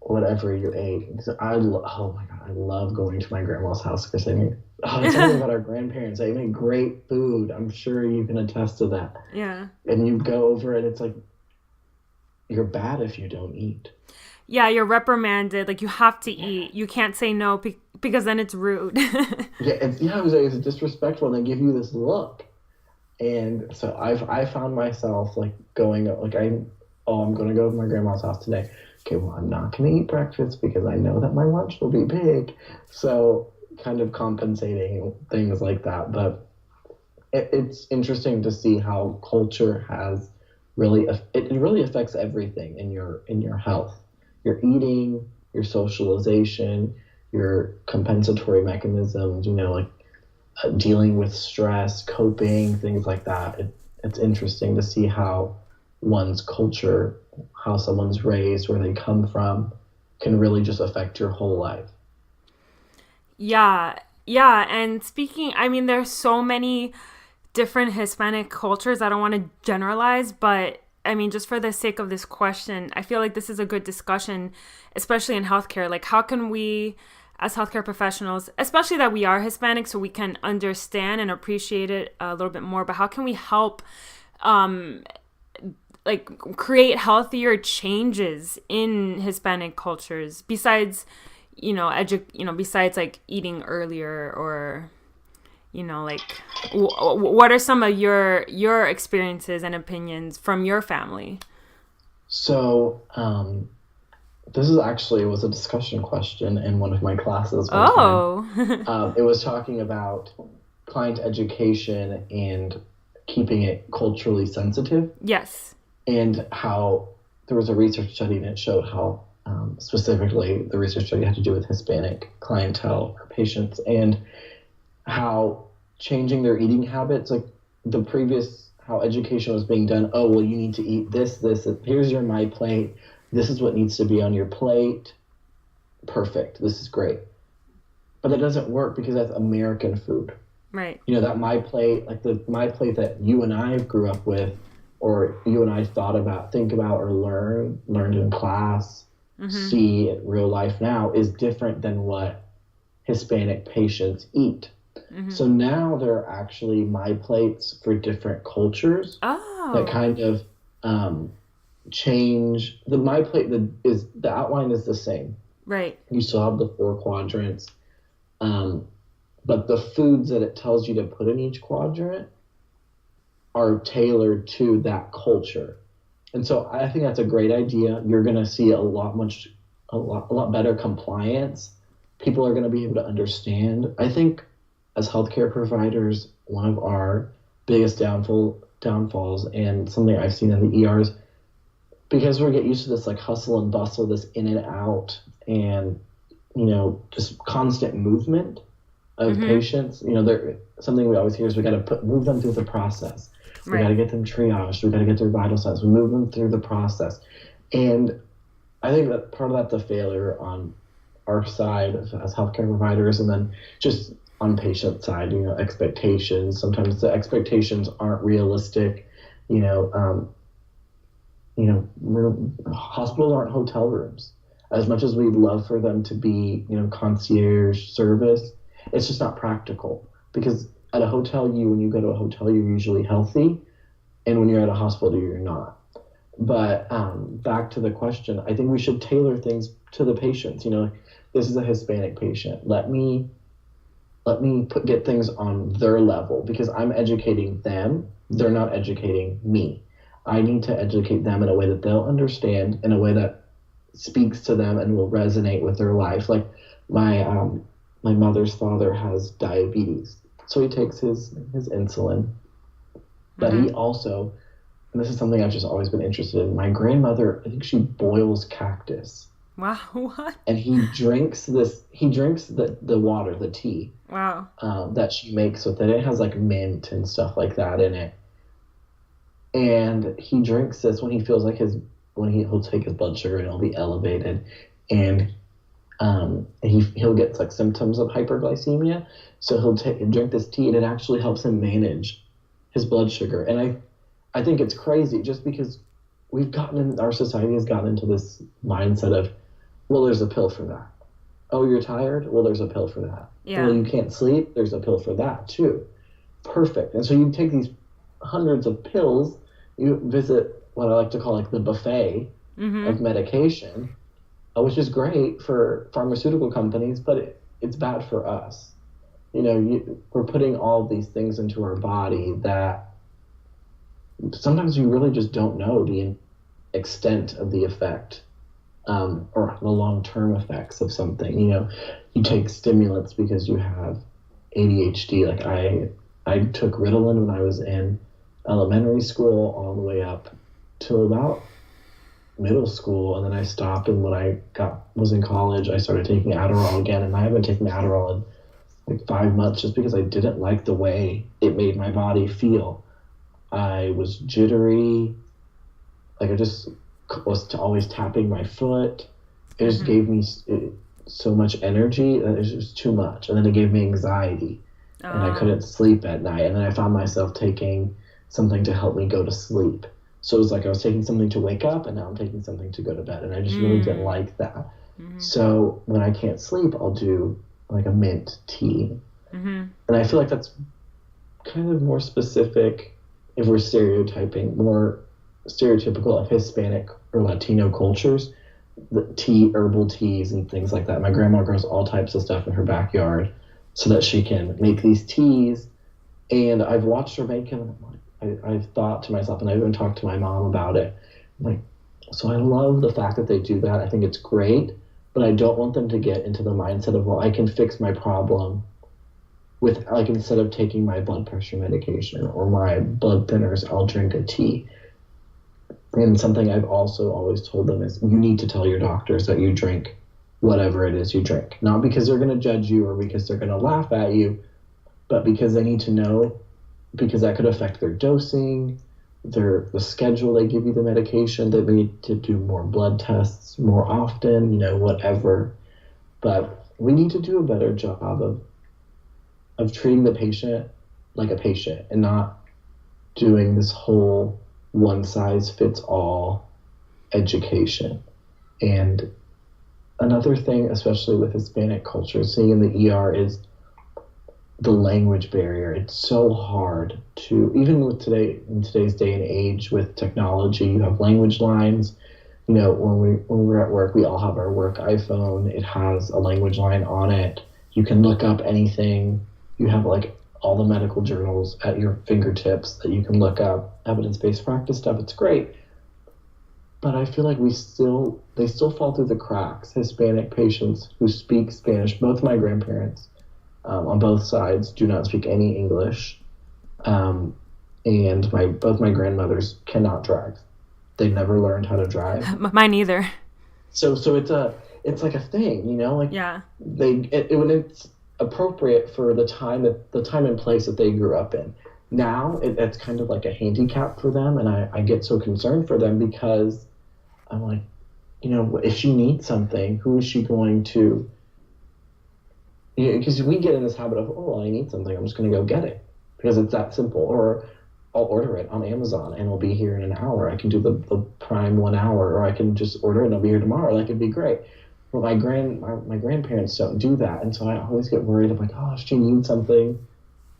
whatever you ate. Because oh my God, I love going to my grandma's house because they make, tell me about our grandparents. They make great food. I'm sure you can attest to that. Yeah. And you go over and it's like, you're bad if you don't eat. Yeah, you're reprimanded. Like you have to eat. You can't say no because then it's rude. It's disrespectful, and they give you this look. And so I found myself like going, like I'm going to go to my grandma's house today. Okay, well, I'm not going to eat breakfast because I know that my lunch will be big. So kind of compensating things like that. But it's interesting to see how culture has it really affects everything in your health, your eating, your socialization, your compensatory mechanisms, like dealing with stress, coping, things like that. It's interesting to see how one's culture, how someone's raised, where they come from, can really just affect your whole life. Yeah. Yeah. And there's so many different Hispanic cultures. I don't want to generalize, but I mean, just for the sake of this question, I feel like this is a good discussion, especially in healthcare. Like, how can we, as healthcare professionals, especially that we are Hispanic, so we can understand and appreciate it a little bit more, but how can we help like create healthier changes in Hispanic cultures besides, besides like eating earlier, or, like what are some of your experiences and opinions from your family? So, this is actually was a discussion question in one of my classes one time. It was talking about client education and keeping it culturally sensitive. Yes. And how there was a research study and it showed how specifically the research study had to do with Hispanic clientele or patients, and how changing their eating habits, like the previous, how education was being done. Oh, well, you need to eat this, here's your my plate. This is what needs to be on your plate. Perfect. This is great. But that doesn't work because that's American food. Right. That my plate, like the my plate that you and I grew up with, or you and I think about, or learned in class, see in real life now, is different than what Hispanic patients eat. So now there are actually my plates for different cultures that kind of change. The my plate, the outline is the same. Right. You still have the 4 quadrants, but the foods that it tells you to put in each quadrant are tailored to that culture. And so I think that's a great idea. You're going to see a lot better compliance. People are going to be able to understand. I think as healthcare providers, one of our biggest downfalls, and something I've seen in the ERs, because we get used to this like hustle and bustle, this in and out, and just constant movement of patients. Something we always hear is we got to move them through the process. We got to get them triaged. We got to get their vital signs. We move them through the process. And I think that part of that's a failure on our side as healthcare providers, and then just on patient side, expectations. Sometimes the expectations aren't realistic. Hospitals aren't hotel rooms. As much as we'd love for them to be, concierge service, it's just not practical, because at a hotel, when you go to a hotel, you're usually healthy, and when you're at a hospital, you're not. But back to the question, I think we should tailor things to the patients. This is a Hispanic patient. Let me get things on their level, because I'm educating them. They're not educating me. I need to educate them in a way that they'll understand, in a way that speaks to them and will resonate with their life. Like my mother's father has diabetes, so he takes his insulin, but he also, and this is something I've just always been interested in, my grandmother, I think she boils cactus. Wow, what? And he drinks the water, the tea. Wow. That she makes with it. It has like mint and stuff like that in it. And he drinks this when he feels like he'll take his blood sugar and it'll be elevated. And he'll get like symptoms of hyperglycemia. So he'll drink this tea, and it actually helps him manage his blood sugar. And I think it's crazy, just because our society has gotten into this mindset of, well, there's a pill for that. Oh, you're tired? Well, there's a pill for that. Yeah. Well, you can't sleep? There's a pill for that too. Perfect. And so you take these hundreds of pills, you visit what I like to call like the buffet of medication, which is great for pharmaceutical companies, but it's bad for us. We're putting all these things into our body that sometimes you really just don't know the extent of the effect, or the long-term effects of something. You take stimulants because you have ADHD. Like I took Ritalin when I was in elementary school all the way up till about middle school, and then I stopped, and when I was in college, I started taking Adderall again, and I haven't taken Adderall in like 5 months, just because I didn't like the way it made my body feel. I was jittery, like I just was always tapping my foot. It just gave me so much energy that it was just too much, and then it gave me anxiety, and I couldn't sleep at night, and then I found myself taking something to help me go to sleep. So it was like I was taking something to wake up, and now I'm taking something to go to bed, and I just really didn't like that. So when I can't sleep, I'll do like a mint tea. And I feel like that's kind of more specific, if we're stereotyping, more stereotypical of Hispanic or Latino cultures, the herbal teas and things like that. My grandma grows all types of stuff in her backyard so that she can make these teas. And I've watched her make them, and I've thought to myself, and I've even talked to my mom about it. I'm like, so I love the fact that they do that. I think it's great, but I don't want them to get into the mindset of, well, I can fix my problem with, like, instead of taking my blood pressure medication or my blood thinners, I'll drink a tea. And something I've also always told them is you need to tell your doctors that you drink whatever it is you drink. Not because they're going to judge you or because they're going to laugh at you, but because they need to know, because that could affect their dosing, the schedule they give you the medication, they need to do more blood tests more often, whatever. But we need to do a better job of treating the patient like a patient and not doing this whole one-size-fits-all education. And another thing, especially with Hispanic culture, seeing in the ER, is the language barrier. It's so hard to, even with in today's day and age with technology, you have language lines. When we're at work, we all have our work iPhone. It has a language line on it. You can look up anything. You have like all the medical journals at your fingertips that you can look up, evidence-based practice stuff. It's great. But I feel like they still fall through the cracks. Hispanic patients who speak Spanish, both my grandparents on both sides do not speak any English. And both my grandmothers cannot drive. They've never learned how to drive. Mine either. So it's like a thing, like yeah. When it's appropriate for the time and place that they grew up in. Now it's kind of like a handicap for them, and I get so concerned for them because I'm like, if she needs something, who is she going to? Because we get in this habit of, oh, I need something, I'm just going to go get it because it's that simple. Or I'll order it on Amazon and it'll be here in an hour. I can do the Prime 1 hour, or I can just order it and it'll be here tomorrow. That could be great. But my grandparents don't do that, and so I always get worried. I'm like, oh, if she needs something,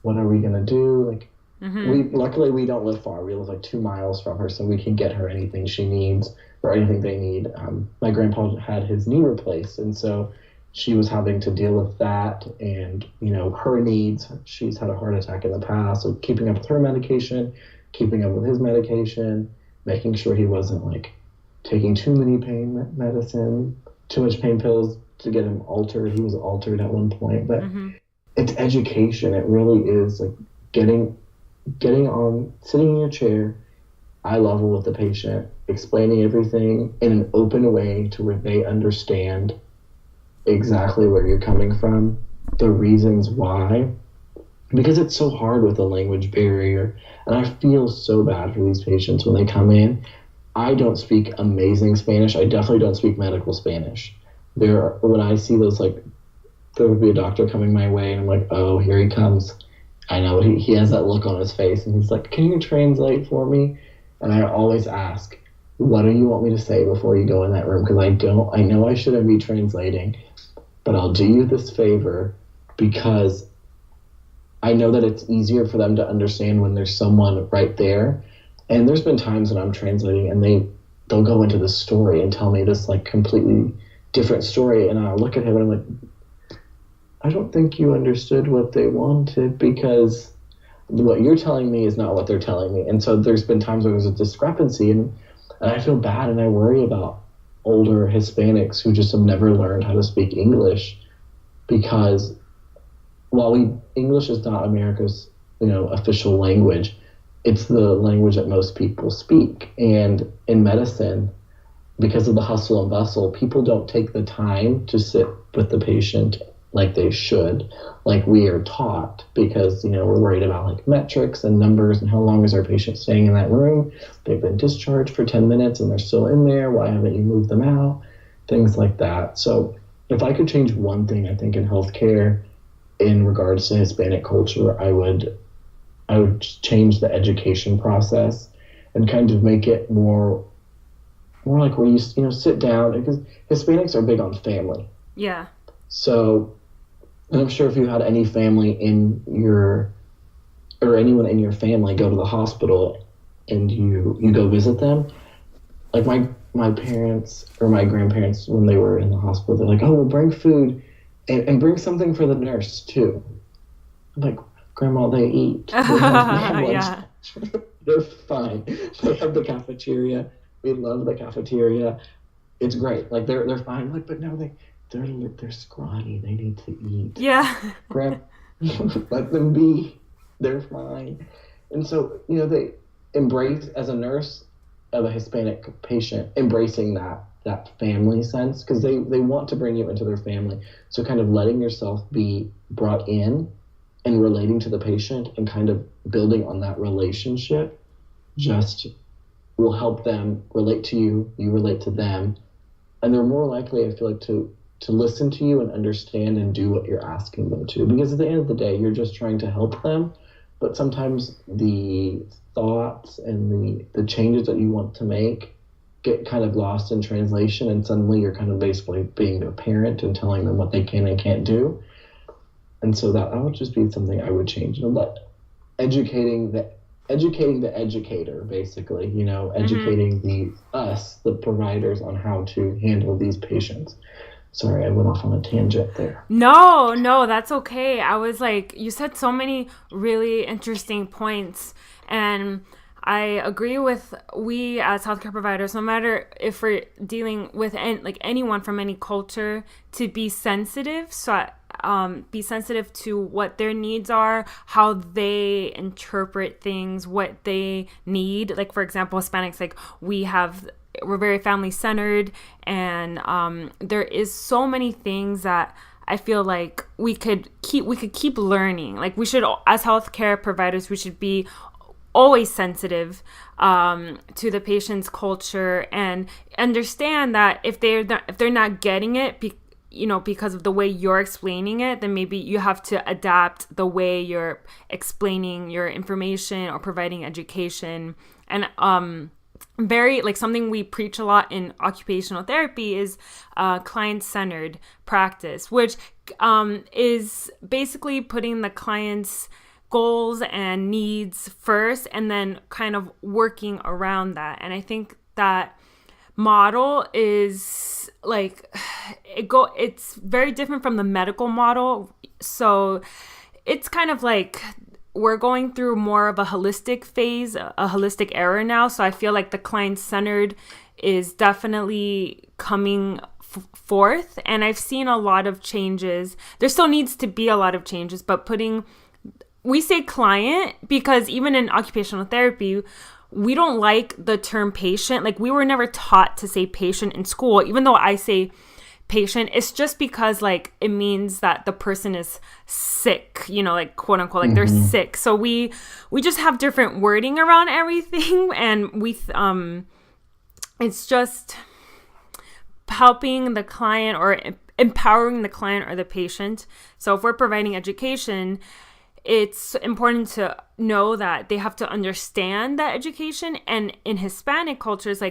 what are we gonna do? Like, luckily we don't live far. We live like 2 miles from her, so we can get her anything she needs or anything they need. My grandpa had his knee replaced, and so she was having to deal with that and her needs. She's had a heart attack in the past, so keeping up with her medication, keeping up with his medication, making sure he wasn't like taking too many pain medicine, too much pain pills to get him altered. He was altered at one point, but it's education. It really is like getting on, sitting in your chair, eye level with the patient, explaining everything in an open way to where they understand exactly where you're coming from, the reasons why, because it's so hard with the language barrier. And I feel so bad for these patients when they come in. I don't speak amazing Spanish. I definitely don't speak medical Spanish. When I see those, like, there would be a doctor coming my way, and I'm like, oh, here he comes. I know he has that look on his face, and he's like, can you translate for me? And I always ask, what do you want me to say before you go in that room? Because I know I shouldn't be translating, but I'll do you this favor because I know that it's easier for them to understand when there's someone right there. And there's been times when I'm translating and they'll go into the story and tell me this like completely different story, and I'll look at him and I'm like, I don't think you understood what they wanted, because what you're telling me is not what they're telling me. And so there's been times where there's a discrepancy, and I feel bad, and I worry about older Hispanics who just have never learned how to speak English, because while English is not America's official language, it's the language that most people speak. And in medicine, because of the hustle and bustle, people don't take the time to sit with the patient like they should, like we are taught, because we're worried about like metrics and numbers and how long is our patient staying in that room. They've been discharged for 10 minutes and they're still in there. Why haven't you moved them out? Things like that. So if I could change one thing, I think in healthcare in regards to Hispanic culture, I would change the education process. and kind of make it more like where you sit down, because Hispanics are big on family. Yeah. So, and I'm sure if you had any family or anyone in your family go to the hospital and you go visit them, like my parents or my grandparents, when they were in the hospital, they're like, oh, well, bring food and bring something for the nurse too. I'm like, Grandma, they eat. They have lunch. Yeah. They're fine. They have the cafeteria. We love the cafeteria. It's great. Like they're fine. Like, but no, they're scrawny. They need to eat. Yeah. Let them be. They're fine. And so, they embrace, as a nurse of a Hispanic patient, embracing that family sense, because they want to bring you into their family. So kind of letting yourself be brought in and relating to the patient and kind of building on that relationship just will help them relate to you, you relate to them, and they're more likely, I feel like, to listen to you and understand and do what you're asking them to. Because at the end of the day, you're just trying to help them, but sometimes the thoughts and the changes that you want to make get kind of lost in translation, and suddenly you're kind of basically being their parent and telling them what they can and can't do. And so that would just be something I would change. Educating the educator, basically, educating the providers on how to handle these patients. Sorry, I went off on a tangent there. No, that's okay. I was like, you said so many really interesting points, and I agree with, we as healthcare providers, no matter if we're dealing with anyone from any culture, to be sensitive. So be sensitive to what their needs are, how they interpret things, what they need. Like, for example, Hispanics, we're very family centered, and there is so many things that I feel like we could keep learning. Like, we should, as healthcare providers, we should be always sensitive to the patient's culture, and understand that if they're not getting it, because of the way you're explaining it, then maybe you have to adapt the way you're explaining your information or providing education. And something we preach a lot in occupational therapy is client-centered practice, which is basically putting the client's goals and needs first, and then kind of working around that. And I think that model is it's very different from the medical model. So it's kind of like we're going through more of a holistic phase, a holistic era now. So I feel like the client-centered is definitely coming forth, and I've seen a lot of changes. There still needs to be a lot of changes, but we say client because even in occupational therapy, we don't like the term patient. Like, we were never taught to say patient in school. Even though I say patient, it's just because it means that the person is sick, quote unquote, they're sick. So we just have different wording around everything, and it's just helping the client or empowering the client or the patient. So if we're providing education, it's important to know that they have to understand that education. And in Hispanic cultures,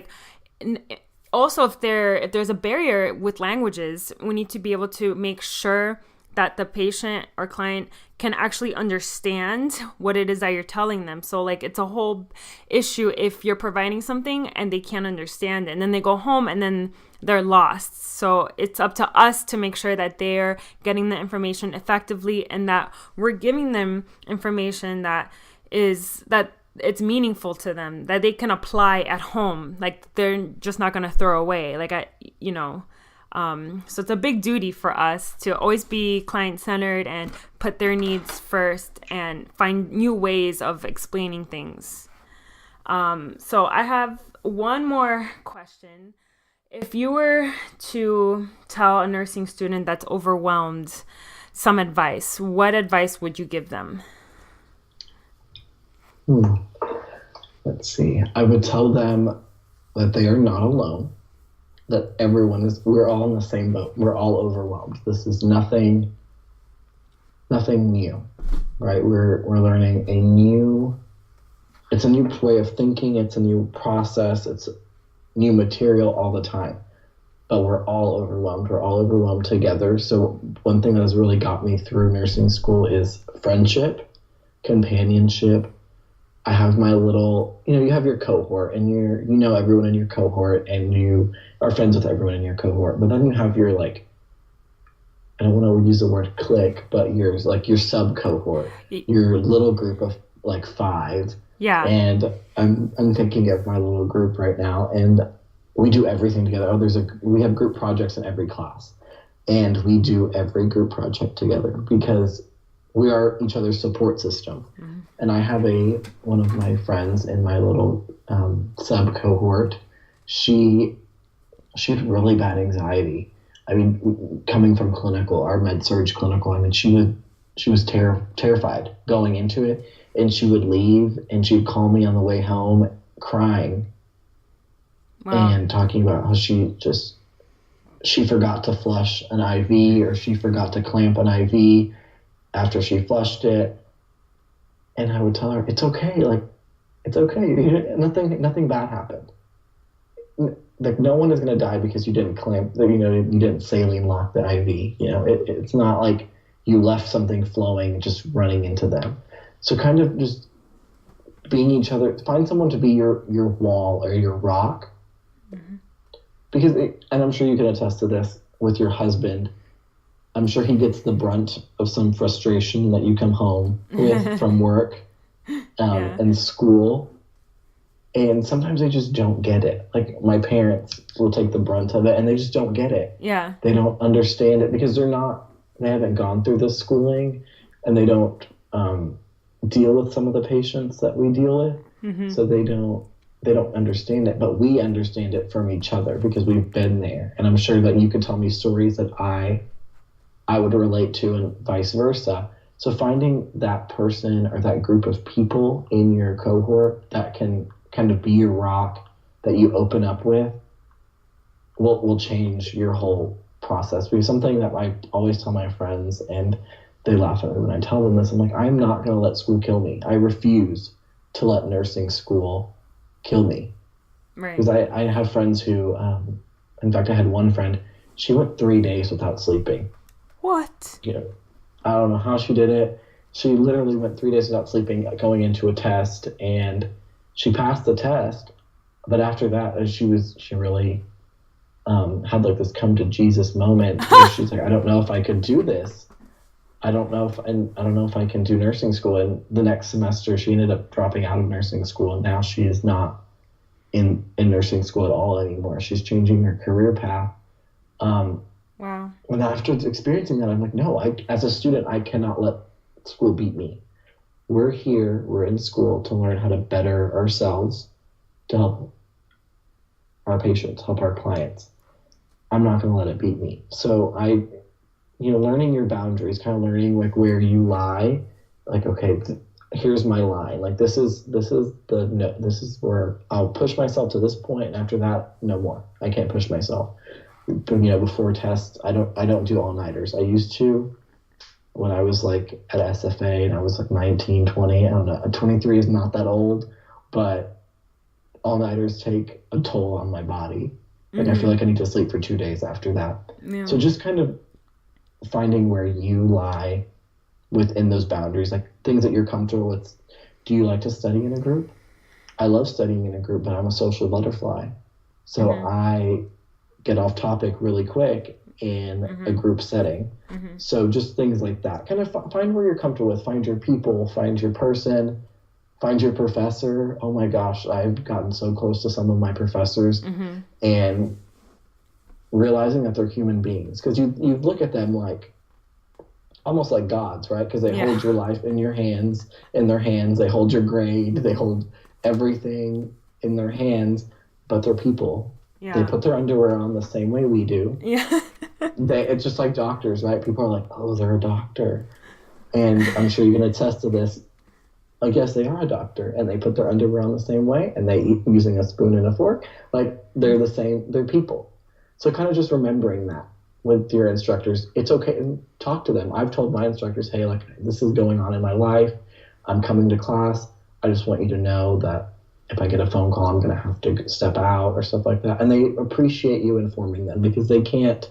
also if there's a barrier with languages, we need to be able to make sure that the patient or client can actually understand what it is that you're telling them. So it's a whole issue if you're providing something and they can't understand it, and then they go home and then they're lost. So it's up to us to make sure that they're getting the information effectively, and that we're giving them information that it's meaningful to them, that they can apply at home. They're just not going to throw away. So it's a big duty for us to always be client-centered and put their needs first and find new ways of explaining things. So I have one more question. If you were to tell a nursing student that's overwhelmed some advice, what advice would you give them? Let's see. I would tell them that they are not alone, that we're all in the same boat. We're all overwhelmed. This is nothing new, right? We're learning a new it's a new way of thinking, it's a new process, it's new material all the time. But we're all overwhelmed. We're all overwhelmed together. So one thing that has really got me through nursing school is friendship, companionship. I have my little, you have your cohort, and you know everyone in your cohort, and you are friends with everyone in your cohort. But then you have your, like, I don't want to use the word clique, but your sub cohort, your little group of like 5. Yeah. And I'm thinking of my little group right now, and we do everything together. We have group projects in every class, and we do every group project together because we are each other's support system. Mm-hmm. And I have one of my friends in my little sub cohort. She had really bad anxiety. I mean, coming from clinical, our med-surg clinical, I mean, she was terrified going into it, and she would leave, and she'd call me on the way home crying. Wow. And talking about how she forgot to flush an IV, or she forgot to clamp an IV after she flushed it. And I would tell her, it's okay. Like, it's okay. Nothing bad happened. Like, no one is going to die because you didn't clamp, you didn't saline lock the IV. It's not like you left something flowing, just running into them. So kind of just being each other, find someone to be your wall or your rock. Mm-hmm. Because, and I'm sure you can attest to this with your husband, I'm sure he gets the brunt of some frustration that you come home with from work and school. And sometimes they just don't get it. Like, my parents will take the brunt of it, and they just don't get it. Yeah. They don't understand it because they haven't gone through this schooling, and they don't deal with some of the patients that we deal with. Mm-hmm. So they don't understand it, but we understand it from each other because we've been there. And I'm sure that you could tell me stories that I would relate to, and vice versa. So finding that person or that group of people in your cohort that can kind of be your rock, that you open up with, will change your whole process. Because something that I always tell my friends, and they laugh at me when I tell them this, I'm like, I'm not going to let school kill me. I refuse to let nursing school kill me. Right. Because I have friends who, in fact, I had one friend, she went 3 days without sleeping. What? I don't know how she did it. She literally went 3 days without sleeping, going into a test, and she passed the test. But after that, she really had like this come to Jesus moment where she's like, I don't know if I could do this. I don't know if I can do nursing school. And the next semester, she ended up dropping out of nursing school, and now she is not in nursing school at all anymore. She's changing her career path. Wow. And after experiencing that, I'm like, no, as a student, I cannot let school beat me. We're in school to learn how to better ourselves, to help our patients, help our clients. I'm not going to let it beat me. So learning your boundaries, kind of learning like where you lie, like, okay, here's my line. Like, this is where I'll push myself to this point, and after that, no more. I can't push myself. Before tests, I don't do all-nighters. I used to when I was like at SFA, and I was like 19, 20. I don't know. 23 is not that old, but all-nighters take a toll on my body. Like, I feel like I need to sleep for 2 days after that. Yeah. So just kind of finding where you lie within those boundaries, like things that you're comfortable with. Do you like to study in a group? I love studying in a group, but I'm a social butterfly. So I get off topic really quick in a group setting. Mm-hmm. So just things like that. Kind of find where you're comfortable with. Find your people, find your person, find your professor. Oh my gosh, I've gotten so close to some of my professors, and realizing that they're human beings. Because you look at them like, almost like gods, right? Because they hold your life in their hands. They hold your grade. They hold everything in their hands, but they're people. Yeah. They put their underwear on the same way we do. Yeah. It's just like doctors, right? People are like, oh, they're a doctor. And I'm sure you can attest to this. I guess they are a doctor, and they put their underwear on the same way, and they eat using a spoon and a fork. Like, they're the same. They're people. So kind of just remembering that with your instructors. It's okay. Talk to them. I've told my instructors, hey, like, this is going on in my life. I'm coming to class. I just want you to know that if I get a phone call, I'm going to have to step out or stuff like that. And they appreciate you informing them because they can't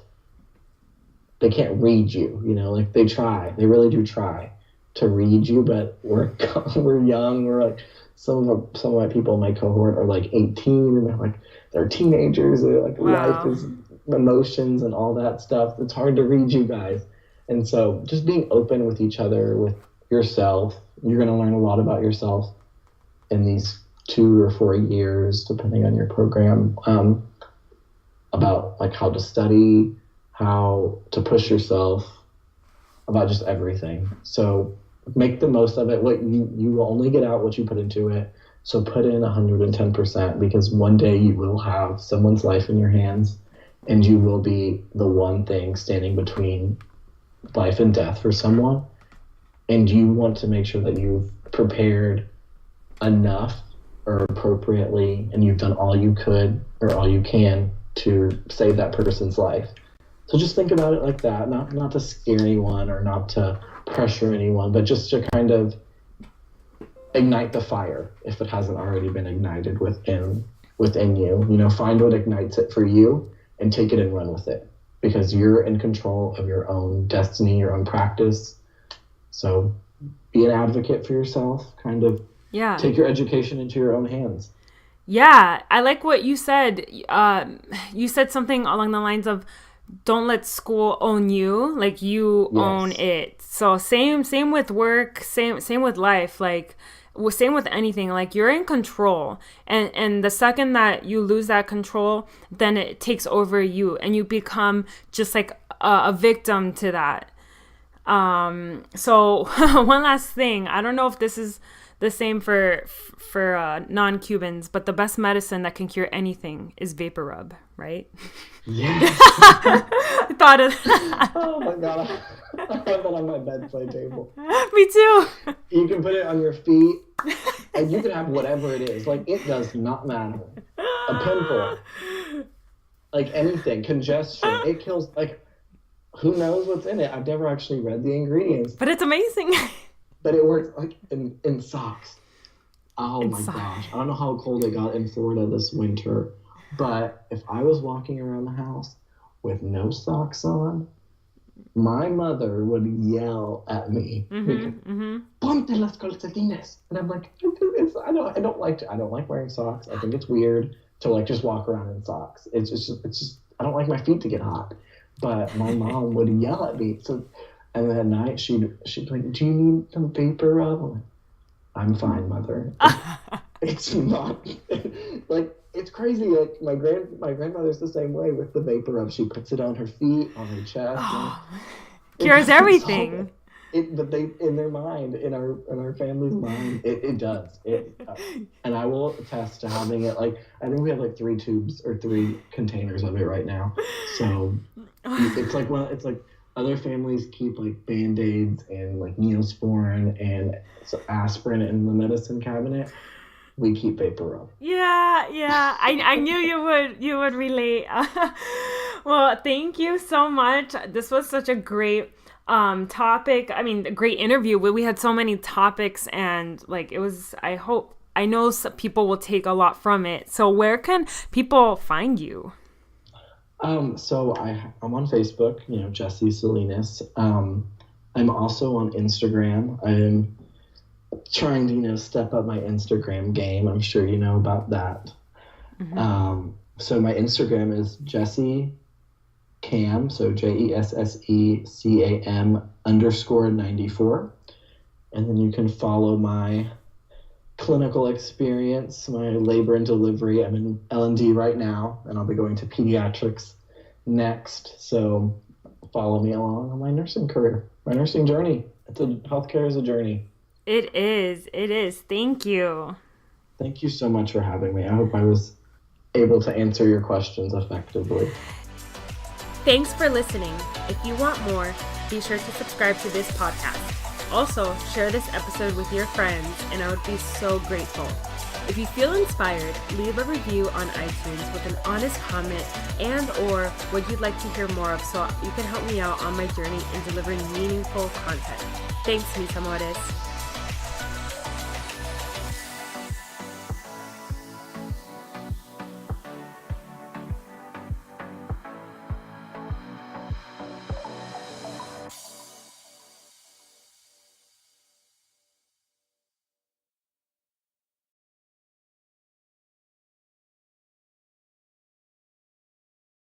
read you, like they really do try to read you, but we're young. We're like, some of my people in my cohort are like 18 and they're teenagers. They're like, wow. Life is emotions and all that stuff. It's hard to read you guys. And so just being open with each other, with yourself, you're going to learn a lot about yourself in these 2 or 4 years, depending on your program, about like how to study, how to push yourself, about just everything. So make the most of it. What you will only get out what you put into it. So put in 110%, because one day you will have someone's life in your hands and you will be the one thing standing between life and death for someone. And you want to make sure that you've prepared enough or appropriately, and you've done all you could or all you can to save that person's life. So just think about it like that, not to scare anyone or not to pressure anyone, but just to kind of ignite the fire if it hasn't already been ignited within you. Find what ignites it for you and take it and run with it, because you're in control of your own destiny, your own practice. So be an advocate for yourself, kind of take your education into your own hands. Yeah, I like what you said. You said something along the lines of, don't let school own you, like you own it. So same with work, same with life, like same with anything, like you're in control, and the second that you lose that control, then it takes over you and you become just like a victim to that. So one last thing, I don't know if this is the same for non-Cubans, but the best medicine that can cure anything is vapor rub, right? Yes. I thought of that. Oh my God. I have that on my bedside table. Me too. You can put it on your feet, and you can have whatever it is. Like, it does not matter. A pimple, like anything, congestion, it kills, like, who knows what's in it? I've never actually read the ingredients. But it's amazing. But it works like in socks. Oh my gosh. I don't know how cold it got in Florida this winter, but if I was walking around the house with no socks on, my mother would yell at me, "Ponte las calcetines," and I'm like, I don't like wearing socks. I think it's weird to like just walk around in socks. It's just I don't like my feet to get hot. But my mom would yell at me. So, and then at night she'd be like, "Do you need some vapor rub?" I'm fine, Mother. It's not like, it's crazy. Like my grandmother's the same way with the vapor rub. She puts it on her feet, on her chest. Cures everything. But they, in their mind, in our family's mind, it does. And I will attest to having it. Like, I think we have like 3 tubes or 3 containers of it right now. So it's like other families keep like Band-Aids and like Neosporin and aspirin in the medicine cabinet. We keep vapor rub. Yeah. I knew you would relate. Well, thank you so much. This was such a great topic. I mean, a great interview. We had so many topics, and like it was. I know some people will take a lot from it. So where can people find you? So I'm on Facebook, Jesse Salinas. I'm also on Instagram. I'm trying to step up my Instagram game. I'm sure you know about that. So my Instagram is Jesse Cam, so JESSECAM _94. And then you can follow my clinical experience, my labor and delivery. I'm in L&D right now, and I'll be going to pediatrics next. So follow me along on my nursing career, my nursing journey. Healthcare is a journey. It is. Thank you. Thank you so much for having me. I hope I was able to answer your questions effectively. Thanks for listening. If you want more, be sure to subscribe to this podcast. Also, share this episode with your friends, and I would be so grateful. If you feel inspired, leave a review on iTunes with an honest comment and or what you'd like to hear more of, so you can help me out on my journey in delivering meaningful content. Thanks, mis amores.